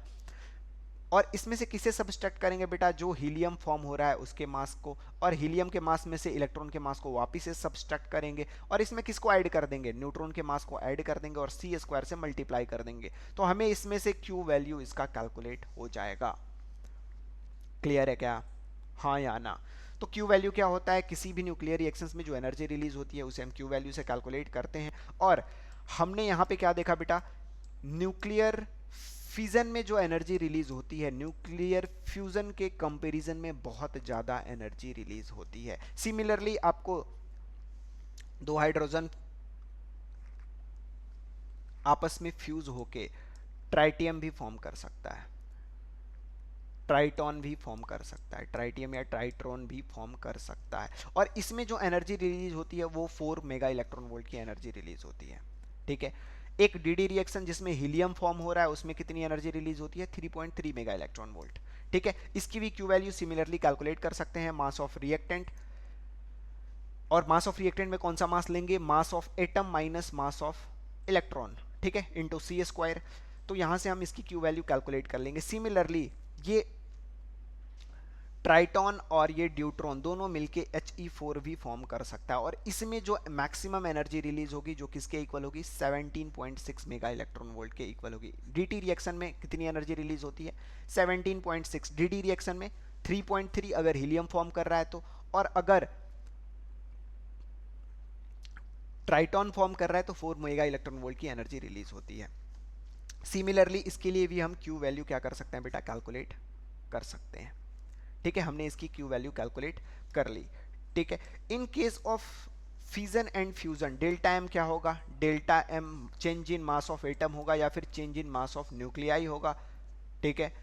और इसमें से किसे सब्सट्रैक्ट करेंगे बेटा, जो हीलियम फॉर्म हो रहा है उसके मास को, और हीलियम के मास में से इलेक्ट्रॉन के मास को वापिस से सब्सट्रैक्ट करेंगे, और इसमें किसको ऐड कर देंगे, न्यूट्रॉन के मास को ऐड कर देंगे और सी स्क्वायर से मल्टीप्लाई कर देंगे, तो हमें इसमें से क्यू वैल्यू इसका कैलकुलेट हो जाएगा। क्लियर है क्या, हाँ या ना। तो क्यू वैल्यू क्या होता है, किसी भी न्यूक्लियर रिएक्शंस में जो एनर्जी रिलीज होती है उसे हम क्यू वैल्यू से कैलकुलेट करते हैं। और हमने यहाँ पे क्या देखा बेटा, न्यूक्लियर फ्यूजन में जो एनर्जी रिलीज होती है, न्यूक्लियर फ्यूजन के कंपैरिजन में बहुत ज़्यादा एनर्जी रिलीज होती है। सिमिलरली आपको दो हाइड्रोजन आपस में फ्यूज होके ट्राइटियम भी फॉर्म कर सकता है, ट्राइटॉन भी फॉर्म कर सकता है, ट्राइटियम या ट्राइट्रॉन भी फॉर्म कर सकता है, और इसमें जो एनर्जी रिलीज होती है वो 4 मेगा इलेक्ट्रॉन वोल्ट की एनर्जी रिलीज होती है। ठीक है, एक डीडी रिएक्शन जिसमें हीलियम फॉर्म हो रहा है उसमें कितनी एनर्जी रिलीज होती है, 3.3 मेगा इलेक्ट्रॉन वोल्ट। ठीक है, इसकी भी क्यू वैल्यू सिमिलरली कैलकुलेट कर सकते हैं, मास ऑफ रिएक्टेंट, और मास ऑफ रिएक्टेंट में कौन सा मास लेंगे, मास of atom minus mass of electron, ठीक है, इंटू सी स्क्वायर। तो यहां से हम इसकी क्यू वैल्यू कैलकुलेट कर लेंगे। सिमिलरली ये ट्राइटॉन और ये ड्यूट्रॉन दोनों मिलके He4 भी फॉर्म कर सकता है, और इसमें जो मैक्सिमम एनर्जी रिलीज होगी जो किसके इक्वल होगी, 17.6 मेगा इलेक्ट्रॉन वोल्ट के इक्वल होगी। डीटी रिएक्शन में कितनी एनर्जी रिलीज होती है, 17.6, डीडी रिएक्शन में 3.3 अगर हीलियम फॉर्म कर रहा है तो, और अगर ट्राइटॉन फॉर्म कर रहा है तो 4 मेगा इलेक्ट्रॉन वोल्ट की एनर्जी रिलीज होती है। सिमिलरली इसके लिए भी हम क्यू वैल्यू क्या कर सकते हैं बेटा, कैलकुलेट कर सकते हैं। ठीक है, हमने इसकी क्यू वैल्यू कैलकुलेट कर ली। ठीक है, in case of fusion and fusion, delta M क्या होगा, delta M change in mass of atom होगा या फिर change in mass of nuclei होगा। ठीक है,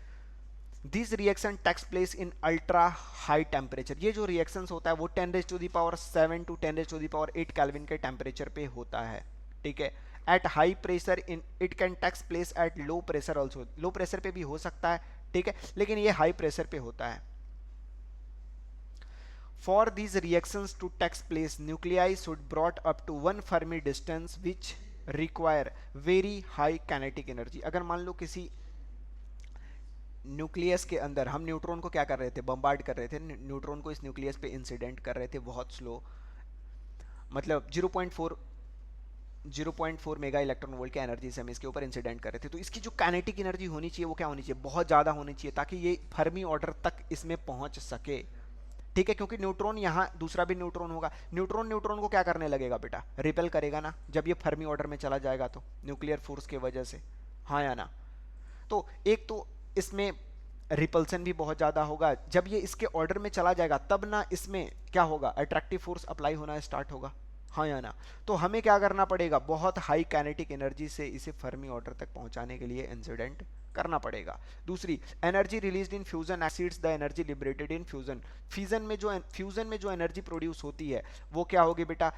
this reaction takes place in ultra high temperature, ये जो रिएक्शंस होता है वो 10⁻7 टू 10⁸ केल्विन के टेम्परेचर पे होता है। ठीक है, at high pressure in it can takes place at low pressure also, low pressure पे भी हो सकता है। ठीक है, लेकिन ये हाई प्रेशर पे होता है। For these reactions to take place, nuclei should brought up to one Fermi distance which require very high kinetic energy। अगर मान लो किसी न्यूक्लियस के अंदर हम न्यूट्रॉन को क्या कर रहे थे, बम्बार्ड कर रहे थे, न्यूट्रॉन को इस न्यूक्लियस पे इंसिडेंट कर रहे थे बहुत स्लो, मतलब 0.4 मेगा इलेक्ट्रॉन वोल्ट के एनर्जी से हम इसके ऊपर इंसिडेंट कर रहे थे, तो इसकी जो काइनेटिक एनर्जी होनी चाहिए वो क्या होनी चाहिए, बहुत ज़्यादा होनी चाहिए, ताकि ये फर्मी ऑर्डर तक इसमें पहुंच सके। ठीक है, क्योंकि न्यूट्रॉन यहाँ दूसरा भी न्यूट्रॉन होगा, न्यूट्रॉन न्यूट्रॉन को क्या करने लगेगा बेटा, रिपेल करेगा ना, जब ये फर्मी ऑर्डर में चला जाएगा तो न्यूक्लियर फोर्स की वजह से, हाँ या ना। तो एक तो इसमें रिपल्सन भी बहुत ज़्यादा होगा, जब ये इसके ऑर्डर में चला जाएगा तब ना इसमें क्या होगा, अट्रैक्टिव फोर्स अप्लाई होना स्टार्ट होगा, हाँ या ना। तो हमें क्या करना पड़ेगा, बहुत हाई काइनेटिक एनर्जी से इसे फर्मी ऑर्डर तक पहुंचाने के लिए इंसिडेंट करना पड़ेगा। दूसरी, energy released in fusion exceeds the energy liberated in fusion, fusion में जो एनर्जी प्रोड्यूस होती है वो क्या होगी बेटा,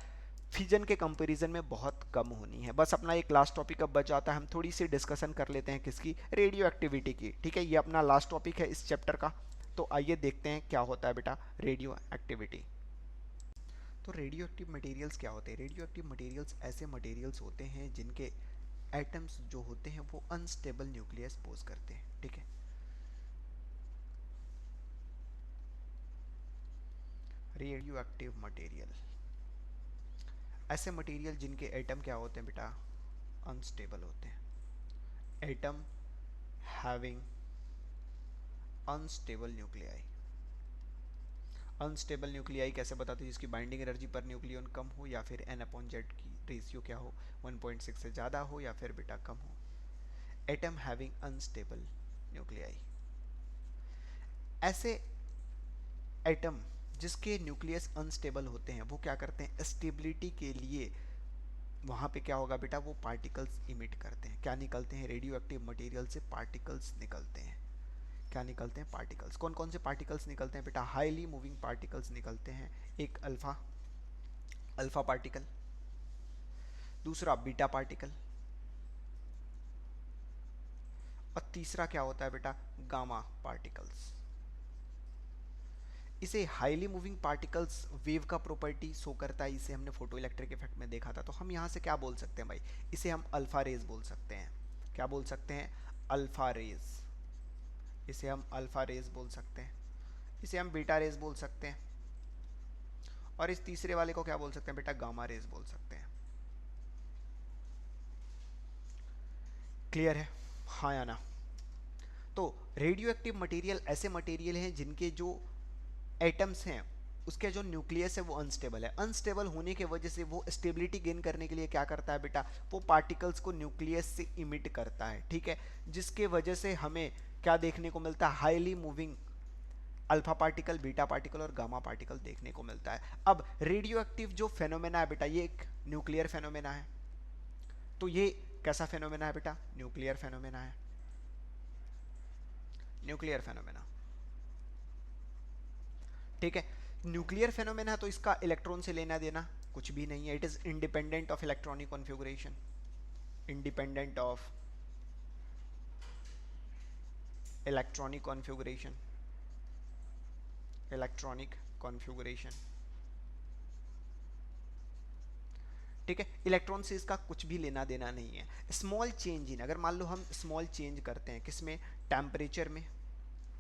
फ्यूजन के कंपैरिजन में बहुत कम होनी है। बस अपना एक लास्ट टॉपिक अब बच जाता है, हम थोड़ी सी डिस्कशन कर लेते हैं किसकी, रेडियो एक्टिविटी की। ठीक है, ये अपना लास्ट टॉपिक है इस चैप्टर का, तो आइए देखते हैं क्या होता है बेटा रेडियो एक्टिविटी। तो रेडियो एक्टिव मटेरियल्स क्या होते हैं, रेडियो एक्टिव मटेरियल्स ऐसे मटेरियल्स होते हैं जिनके एटम्स जो होते हैं वो अनस्टेबल न्यूक्लियस पोज करते हैं। ठीक है, रेडियो एक्टिव मटेरियल ऐसे मटेरियल जिनके एटम क्या होते हैं बेटा, अनस्टेबल होते हैं, atom having unstable nuclei. Unstable nuclei कैसे बताते हैं, जिसकी बाइंडिंग एनर्जी पर न्यूक्लियन कम हो या फिर n/z की रेशियो क्या हो, 1.6 से ज़्यादा हो या फिर बेटा कम हो। एटम हैविंग अनस्टेबल न्यूक्लियाई, ऐसे एटम जिसके न्यूक्लियस अनस्टेबल होते हैं वो क्या करते हैं, स्टेबिलिटी के लिए वहाँ पे क्या होगा बेटा, वो पार्टिकल्स इमिट करते हैं। क्या निकलते हैं, रेडियो एक्टिव मटेरियल से पार्टिकल्स निकलते हैं। क्या निकलते हैं, पार्टिकल्स। कौन कौन से पार्टिकल्स निकलते हैं बेटा, हाईली मूविंग पार्टिकल्स निकलते हैं। एक अल्फा अल्फा पार्टिकल, दूसरा बीटा पार्टिकल, और तीसरा क्या होता है बेटा, गामा पार्टिकल्स। इसे हाईली मूविंग पार्टिकल्स वेव का प्रॉपर्टी शो करता है, इसे हमने फोटो इलेक्ट्रिक इफेक्ट में देखा था। तो हम यहाँ से क्या बोल सकते हैं भाई, इसे हम अल्फा रेज बोल सकते हैं। क्या बोल सकते हैं, अल्फा रेज। इसे हम अल्फा रेज बोल सकते हैं, इसे हम बीटा रेज बोल सकते हैं, और इस तीसरे वाले को क्या बोल सकते हैं बेटा, गामा रेज बोल सकते हैं। क्लियर है, हाँ या ना। तो रेडियो एक्टिव मटेरियल ऐसे मटेरियल हैं जिनके जो एटम्स हैं, उसके जो न्यूक्लियस है वो अनस्टेबल है। अनस्टेबल होने की वजह से वो स्टेबिलिटी गेन करने के लिए क्या करता है बेटा, वो पार्टिकल्स को न्यूक्लियस से इमिट करता है, ठीक है। जिसके वजह से हमें क्या देखने को मिलता है, highly moving alpha particle, beta particle और गामा पार्टिकल देखने को मिलता है। अब रेडियो एक्टिव जो फेनोमेना है बेटा, ये एक न्यूक्लियर फेनोमेना है। तो ये कैसा फेनोमेना है बेटा, न्यूक्लियर फेनोमेना है, न्यूक्लियर फेनोमेना, ठीक है। न्यूक्लियर फेनोमेना तो इसका इलेक्ट्रॉन से लेना देना कुछ भी नहीं है। It is independent of electronic configuration, independent of electronic configuration, electronic configuration, ठीक है। इलेक्ट्रॉन से इसका कुछ भी लेना देना नहीं है। स्मॉल चेंज इन, अगर मान लो हम स्मॉल चेंज करते हैं किसमें, टेम्परेचर में,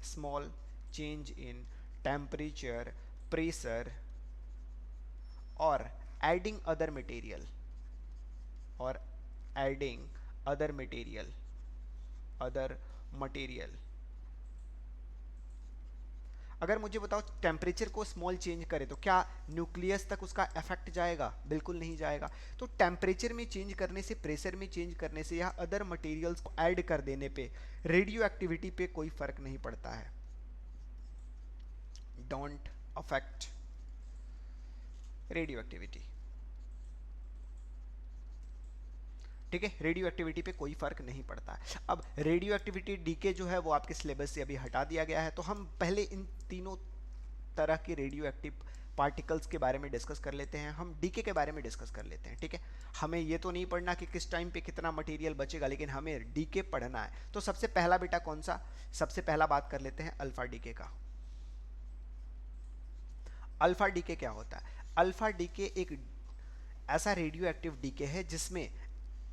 small change in temperature, pressure, और एडिंग अदर मटेरियल, और adding other material, other material. अगर मुझे बताओ टेम्परेचर को स्मॉल चेंज करे तो क्या न्यूक्लियस तक उसका इफेक्ट जाएगा, बिल्कुल नहीं जाएगा। तो टेम्परेचर में चेंज करने से, प्रेशर में चेंज करने से या अदर मटेरियल्स को ऐड कर देने पे रेडियो एक्टिविटी पे कोई फर्क नहीं पड़ता है। डोंट अफेक्ट रेडियो एक्टिविटी, ठीक है। रेडियो एक्टिविटी पे कोई फर्क नहीं पड़ता है। अब रेडियो एक्टिविटी डीके जो है वो आपके सिलेबस से अभी हटा दिया गया है। तो हम पहले इन तीनों तरह के रेडियो एक्टिव पार्टिकल्स के बारे में डिस्कस कर लेते हैं। हम डीके के बारे में डिस्कस कर लेते हैं, ठीक है। हमें ये तो नहीं पढ़ना कि किस टाइम पे कितना मटेरियल बचेगा, लेकिन हमें डीके पढ़ना है। तो सबसे पहला बेटा कौन सा, सबसे पहला बात कर लेते हैं अल्फा डीके का। अल्फा डीके क्या होता है, अल्फा डीके एक ऐसा रेडियो एक्टिव डीके है जिसमें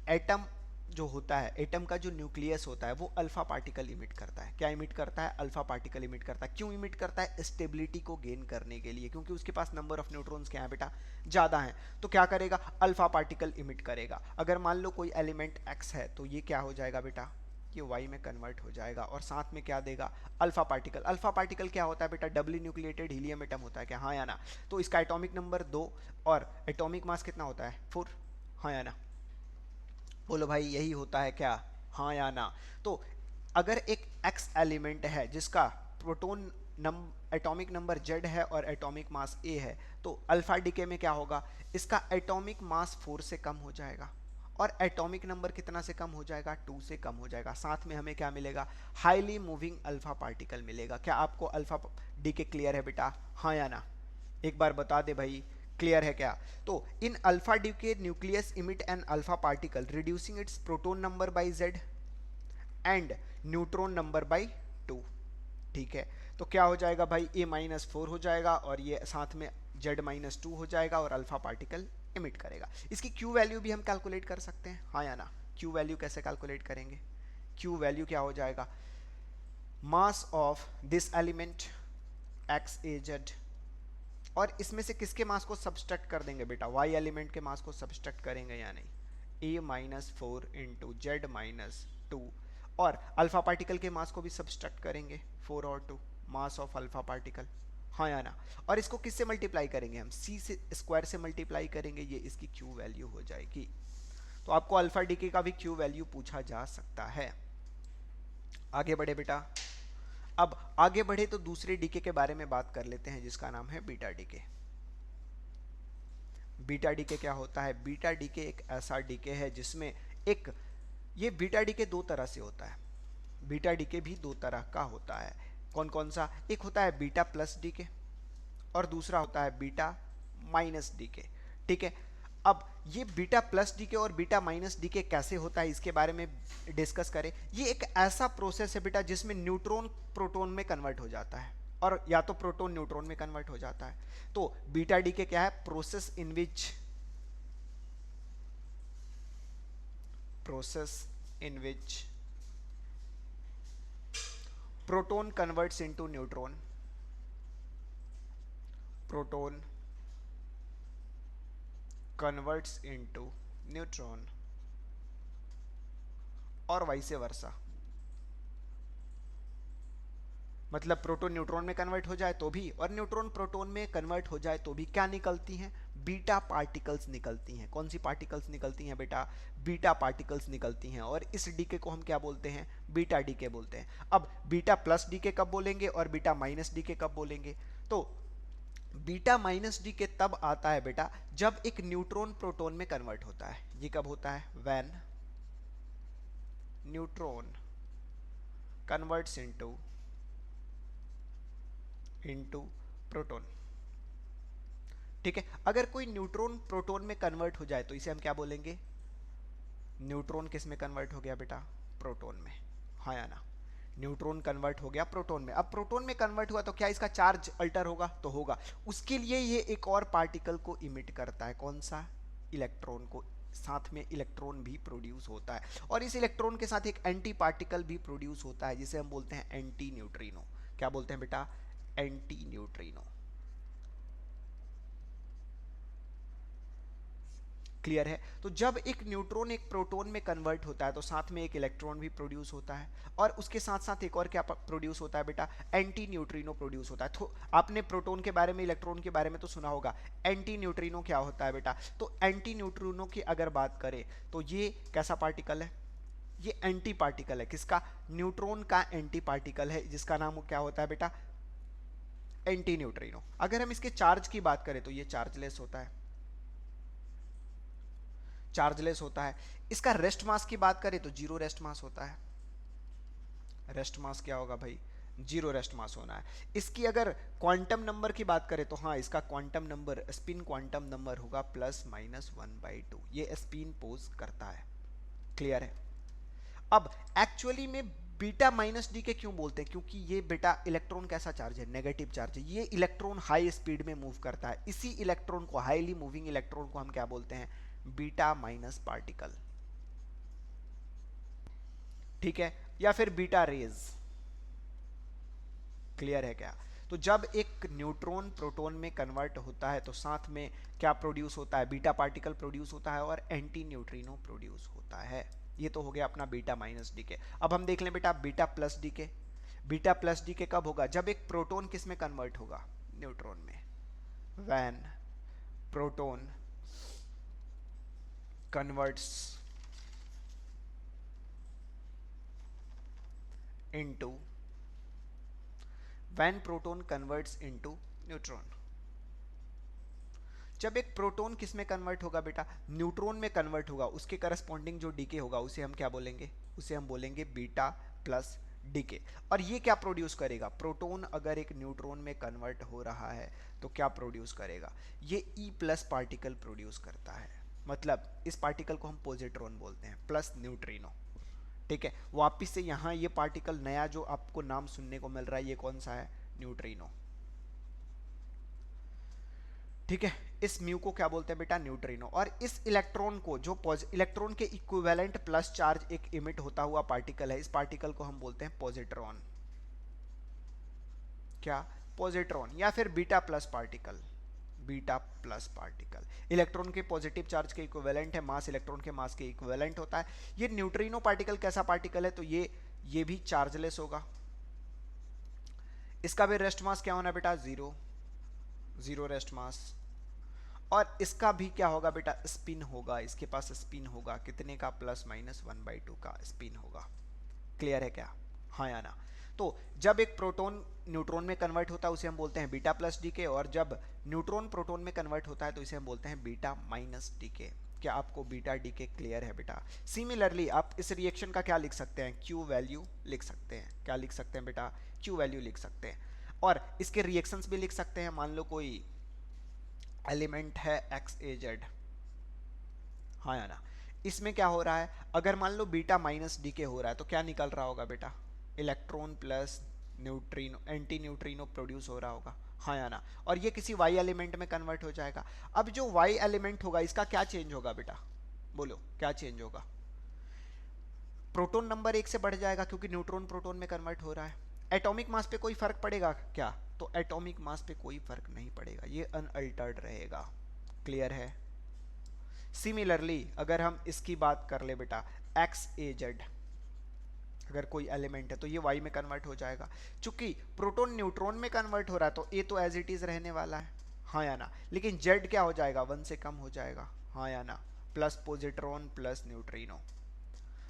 एटम जो होता है, एटम का जो न्यूक्लियस होता है वो अल्फा पार्टिकल इमिट करता है। क्या इमिट करता है, अल्फा पार्टिकल इमिट करता है। क्यों इमिट करता है, स्टेबिलिटी को गेन करने के लिए, क्योंकि उसके पास नंबर ऑफ न्यूट्रॉन्स क्या है बेटा, ज़्यादा है। तो क्या करेगा, अल्फा पार्टिकल इमिट करेगा। अगर मान लो कोई एलिमेंट एक्स है तो ये क्या हो जाएगा बेटा, ये वाई में कन्वर्ट हो जाएगा, और साथ में क्या देगा, अल्फा पार्टिकल। अल्फा पार्टिकल क्या होता है बेटा, डबली न्यूक्लिएटेड हीलियम एटम होता है, क्या हाँ या ना। तो इसका एटॉमिक नंबर 2 और एटॉमिक मास कितना होता है, 4, हाँ या ना। बोलो भाई यही होता है क्या, हाँ या ना। तो अगर एक एक्स एलिमेंट है जिसका प्रोटॉन एटॉमिक नंबर जेड है और एटॉमिक मास ए है, तो अल्फा डीके में क्या होगा, इसका एटॉमिक मास 4 से कम हो जाएगा और एटॉमिक नंबर कितना से कम हो जाएगा, 2 से कम हो जाएगा। साथ में हमें क्या मिलेगा, हाईली मूविंग अल्फा पार्टिकल मिलेगा। क्या आपको अल्फा डीके क्लियर है बेटा, हाँ या ना, एक बार बता दे भाई, क्लियर है क्या। तो in alpha decay nucleus emit an alpha particle reducing its proton number by Z and neutron number by 2, ठीक है। तो क्या हो जाएगा भाई, A-4 हो जाएगा और ये साथ में Z-2 हो जाएगा और अल्फा पार्टिकल इमिट करेगा। इसकी Q वैल्यू भी हम कैलकुलेट कर सकते हैं, हाँ या ना। Q वैल्यू कैसे कैलकुलेट करेंगे, Q वैल्यू क्या हो जाएगा, mass of this element XAZ, और इसमें से किसके मास को सब्सट्रैक्ट कर देंगे बेटा, वाई एलिमेंट के मास को सब्सट्रैक्ट करेंगे या नहीं, A-4 इंटू Z-2, और अल्फा पार्टिकल के मास को भी सब्सट्रैक्ट करेंगे, 4 और 2, मास ऑफ अल्फा पार्टिकल, हाँ या ना। और इसको किससे मल्टीप्लाई करेंगे, हम C से स्क्वायर से मल्टीप्लाई करेंगे, ये इसकी Q वैल्यू हो जाएगी। तो आपको अल्फा डीके का भी Q वैल्यू पूछा जा सकता है। आगे बढ़े बेटा, अब आगे बढ़े तो दूसरे डीके के बारे में बात कर लेते हैं जिसका नाम है बीटा डीके। बीटा डीके क्या होता है? बीटा डीके एक ऐसा डीके है जिसमें एक, ये बीटा डीके दो तरह से होता है। बीटा डीके भी दो तरह का होता है। कौन कौन सा? एक होता है बीटा प्लस डीके और दूसरा होता है बीटा माइनस डीके। ठीक है, अब ये बीटा प्लस डीके और बीटा माइनस डीके कैसे होता है इसके बारे में डिस्कस करें। ये एक ऐसा प्रोसेस है बेटा जिसमें न्यूट्रॉन प्रोटॉन में कन्वर्ट हो जाता है और या तो प्रोटॉन न्यूट्रॉन में कन्वर्ट हो जाता है। तो बीटा डीके क्या है? Process in which proton converts into neutron, proton converts into neutron और वाइस वर्सा। मतलब प्रोटॉन न्यूट्रॉन में कन्वर्ट हो जाए तो भी और न्यूट्रॉन प्रोटॉन में कन्वर्ट हो जाए तो भी क्या निकलती हैं? बीटा पार्टिकल्स निकलती हैं। कौन सी पार्टिकल्स निकलती हैं बेटा? बीटा पार्टिकल्स निकलती हैं। और इस डीके को हम क्या बोलते हैं? बीटा डीके बोलते हैं। अब बीटा प्लस डीके कब बोलेंगे और बीटा माइनस डीके कब बोलेंगे? तो बीटा माइनस डीके तब आता है बेटा जब एक न्यूट्रॉन प्रोटॉन में कन्वर्ट होता है। ये कब होता है? When neutron converts into proton. ठीक है, अगर कोई न्यूट्रॉन प्रोटॉन में कन्वर्ट हो जाए तो इसे हम क्या बोलेंगे? न्यूट्रॉन किस में कन्वर्ट हो गया बेटा? प्रोटॉन में। हाँ या ना? न्यूट्रॉन कन्वर्ट हो गया प्रोटॉन में। अब प्रोटॉन में कन्वर्ट हुआ तो क्या इसका चार्ज अल्टर होगा? तो होगा। उसके लिए ये एक और पार्टिकल को इमिट करता है। कौन सा? इलेक्ट्रॉन को। साथ में इलेक्ट्रॉन भी प्रोड्यूस होता है और इस इलेक्ट्रॉन के साथ एक एंटी पार्टिकल भी प्रोड्यूस होता है जिसे हम बोलते हैं एंटी न्यूट्रिनो। क्या बोलते हैं बेटा? Anti neutrino. क्लियर है? तो जब एक न्यूट्रॉन एक प्रोटॉन में कन्वर्ट होता है तो साथ में एक इलेक्ट्रॉन भी प्रोड्यूस होता है और उसके साथ साथ एक और क्या प्रोड्यूस होता है बेटा? एंटी न्यूट्रिनो प्रोड्यूस होता है। तो आपने प्रोटॉन के बारे में, इलेक्ट्रॉन के बारे में तो सुना होगा। एंटी न्यूट्रिनो क्या होता है बेटा? तो एंटी न्यूट्रिनो की अगर बात करें तो ये कैसा पार्टिकल है? ये एंटी पार्टिकल है। किसका? न्यूट्रॉन का एंटी पार्टिकल है जिसका नाम क्या होता है बेटा? Anti neutrino. अगर हम इसके चार्ज की बात करें तो ये चार्जलेस होता है। चार्जलेस होता है। इसका रेस्ट मास की बात करें तो जीरो रेस्ट मास होता है। रेस्ट मास क्या होगा भाई? जीरो रेस्ट मास होना है। इसकी अगर क्वांटम नंबर की बात करें तो हाँ, इसका quantum number, spin quantum number होगा +-1/2। ये स्पिन पोज करता है। क्लियर है? अब एक्चुअली में बीटा माइनस डी के क्यों बोलते हैं? क्योंकि ये बेटा इलेक्ट्रॉन कैसा चार्ज है? नेगेटिव चार्ज है। ये इलेक्ट्रॉन हाई स्पीड में मूव करता है। इसी इलेक्ट्रॉन को, हाईली मूविंग इलेक्ट्रॉन को हम क्या बोलते हैं? Beta minus particle. ठीक है, या फिर बीटा रेज। क्लियर है क्या? तो जब एक न्यूट्रॉन प्रोटॉन में कन्वर्ट होता है तो साथ में क्या प्रोड्यूस होता है? बीटा पार्टिकल प्रोड्यूस होता है और एंटी न्यूट्रिनो प्रोड्यूस होता है। ये तो हो गया अपना बीटा माइनस डीके। अब हम देख लें बेटा beta plus decay. Beta plus decay कब होगा? जब एक प्रोटॉन किस में कन्वर्ट होगा? न्यूट्रॉन में। When proton converts into, when proton converts into neutron. जब एक प्रोटॉन किस में कन्वर्ट होगा बेटा? न्यूट्रॉन में कन्वर्ट होगा। उसके करस्पॉन्डिंग जो डीके होगा उसे हम क्या बोलेंगे? उसे हम बोलेंगे बीटा प्लस डीके। और ये क्या प्रोड्यूस करेगा? प्रोटॉन अगर एक न्यूट्रॉन में कन्वर्ट हो रहा है तो क्या प्रोड्यूस करेगा? ये ई प्लस पार्टिकल प्रोड्यूस करता है। मतलब इस पार्टिकल को हम पॉजिट्रॉन बोलते हैं, प्लस न्यूट्रिनो। ठीक है, वापिस से यहाँ ये पार्टिकल नया जो आपको नाम सुनने को मिल रहा है, ये कौन सा है? न्यूट्रिनो। ठीक है, इस म्यू को क्या बोलते हैं बेटा? न्यूट्रिनो। और इस इलेक्ट्रॉन को, जो इलेक्ट्रॉन के इक्विवेलेंट प्लस चार्ज एक इमिट होता हुआ पार्टिकल है, इस पार्टिकल को हम बोलते हैं पॉजिट्रॉन। क्या? पॉजिट्रॉन या फिर beta plus particle. Beta plus particle electron के पॉजिटिव चार्ज के इक्विवेलेंट है, मास इलेक्ट्रॉन के मास के इक्विवेलेंट होता है। ये न्यूट्रिनो पार्टिकल कैसा पार्टिकल है? तो ये भी चार्जलेस होगा। इसका भी रेस्ट मास क्या होना बेटा? Zero rest mass. और इसका भी क्या होगा बेटा? स्पिन होगा। इसके पास स्पिन होगा कितने का? +-1/2 का स्पिन होगा। क्लियर है क्या? हाँ या ना? तो जब एक प्रोटॉन न्यूट्रॉन में कन्वर्ट होता है उसे हम बोलते हैं बीटा प्लस डीके, और जब न्यूट्रॉन प्रोटॉन में कन्वर्ट होता है तो इसे हम बोलते हैं बीटा माइनस डीके। क्या आपको बीटा डीके क्लियर है बेटा? सिमिलरली आप इस रिएक्शन का क्या लिख सकते हैं? क्यू वैल्यू लिख सकते हैं। क्या लिख सकते हैं बेटा? क्यू वैल्यू लिख सकते हैं। और इसके रिएक्शंस भी लिख सकते हैं। मान लो कोई एलिमेंट है एक्स ए जेड, हाँ या ना, इसमें क्या हो रहा है, अगर मान लो बीटा माइनस डी के हो रहा है तो क्या निकल रहा होगा बेटा? Electron plus neutrino, anti neutrino produce हो रहा होगा, हाँ या ना। और ये किसी वाई एलिमेंट में कन्वर्ट हो जाएगा। अब जो वाई एलिमेंट होगा इसका क्या चेंज होगा बेटा? बोलो क्या चेंज होगा? प्रोटॉन नंबर एक से बढ़ जाएगा क्योंकि न्यूट्रॉन प्रोटॉन में कन्वर्ट हो रहा है। एटॉमिक मास पे कोई फर्क पड़ेगा क्या? तो एटॉमिक मास पे कोई फर्क नहीं पड़ेगा, ये अनअल्टर्ड रहेगा। क्लियर है? सिमिलरली अगर हम इसकी बात कर ले बेटा, एक्स ए जेड अगर कोई एलिमेंट है तो ये वाई में कन्वर्ट हो जाएगा। चूंकि प्रोटॉन न्यूट्रॉन में कन्वर्ट हो रहा है तो ए तो एज इट इज रहने वाला है, हाँ या ना। लेकिन जेड क्या हो जाएगा? वन से कम हो जाएगा, हाँ या ना। Plus positron plus neutrino.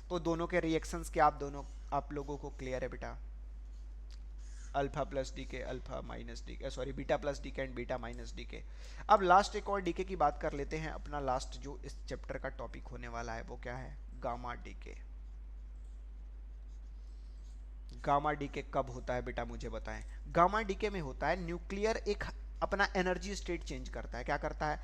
तो दोनों के रिएक्शंस के आप लोगों को क्लियर है बेटा? अल्फा प्लस डी के, अल्फा माइनस डी के, सॉरी बीटा प्लस डी के एंड बीटा माइनस डी के। अब लास्ट एक और डीके की बात कर लेते हैं। अपना लास्ट जो इस चैप्टर का टॉपिक होने वाला है वो क्या है? Gamma DK. गामा डीके कब होता है बेटा मुझे बताएं? गामा डीके में होता है न्यूक्लियर एक अपना एनर्जी स्टेट चेंज करता है। क्या करता है?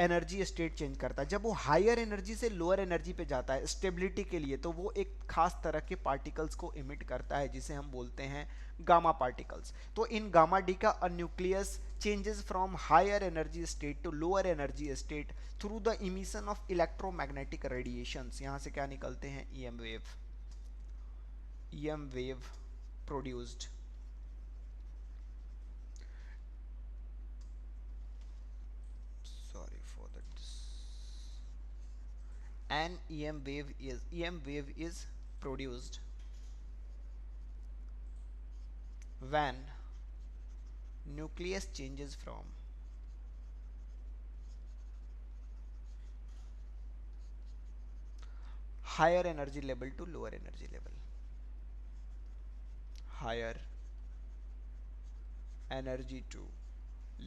एनर्जी स्टेट चेंज करता है। जब वो हायर एनर्जी से लोअर एनर्जी पे जाता है स्टेबिलिटी के लिए, तो वो एक खास तरह के पार्टिकल्स को इमिट करता है जिसे हम बोलते हैं गामा पार्टिकल्स। तो in gamma decay nucleus changes from higher energy state to lower energy state through the emission of electromagnetic radiations. यहाँ से क्या निकलते हैं? EM wave, EM wave produced. Sorry for that. An EM wave is produced when nucleus changes from higher energy level to lower energy level. Higher energy to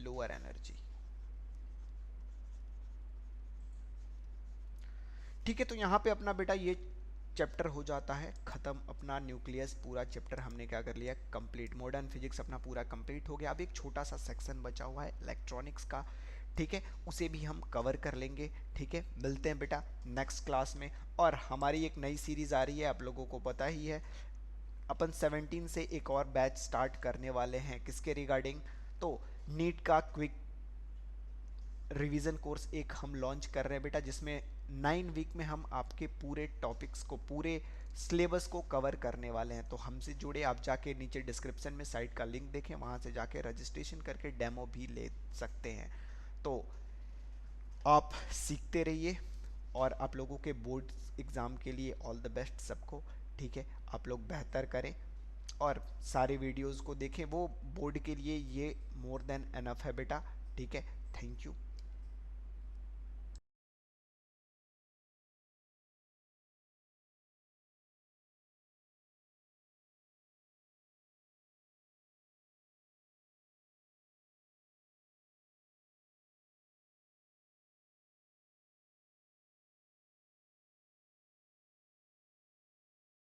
lower energy. ठीक है, तो यहाँ पे अपना बेटा ये चैप्टर हो जाता है खत्म। अपना न्यूक्लियस पूरा चैप्टर हमने क्या कर लिया? कंप्लीट। मॉडर्न फिजिक्स अपना पूरा कंप्लीट हो गया। अब एक छोटा सा सेक्शन बचा हुआ है इलेक्ट्रॉनिक्स का, ठीक है, उसे भी हम कवर कर लेंगे। ठीक है, मिलते हैं बेटा नेक्स्ट क्लास में। और हमारी एक नई सीरीज आ रही है, आप लोगों को पता ही है। अपन 17 से एक और बैच स्टार्ट करने वाले हैं। किसके रिगार्डिंग? तो नीट का क्विक रिवीजन कोर्स एक हम लॉन्च कर रहे हैं बेटा, जिसमें 9 वीक में हम आपके पूरे टॉपिक्स को, पूरे सिलेबस को कवर करने वाले हैं। तो हमसे जुड़े, आप जाके नीचे डिस्क्रिप्शन में साइट का लिंक देखें, वहाँ से जाके रजिस्ट्रेशन करके डेमो भी ले सकते हैं। तो आप सीखते रहिए और आप लोगों के बोर्ड एग्ज़ाम के लिए ऑल द बेस्ट सबको। ठीक है, आप लोग बेहतर करें और सारे वीडियोस को देखें, वो बोर्ड के लिए ये मोर देन एनफ है बेटा। ठीक है, थैंक यू।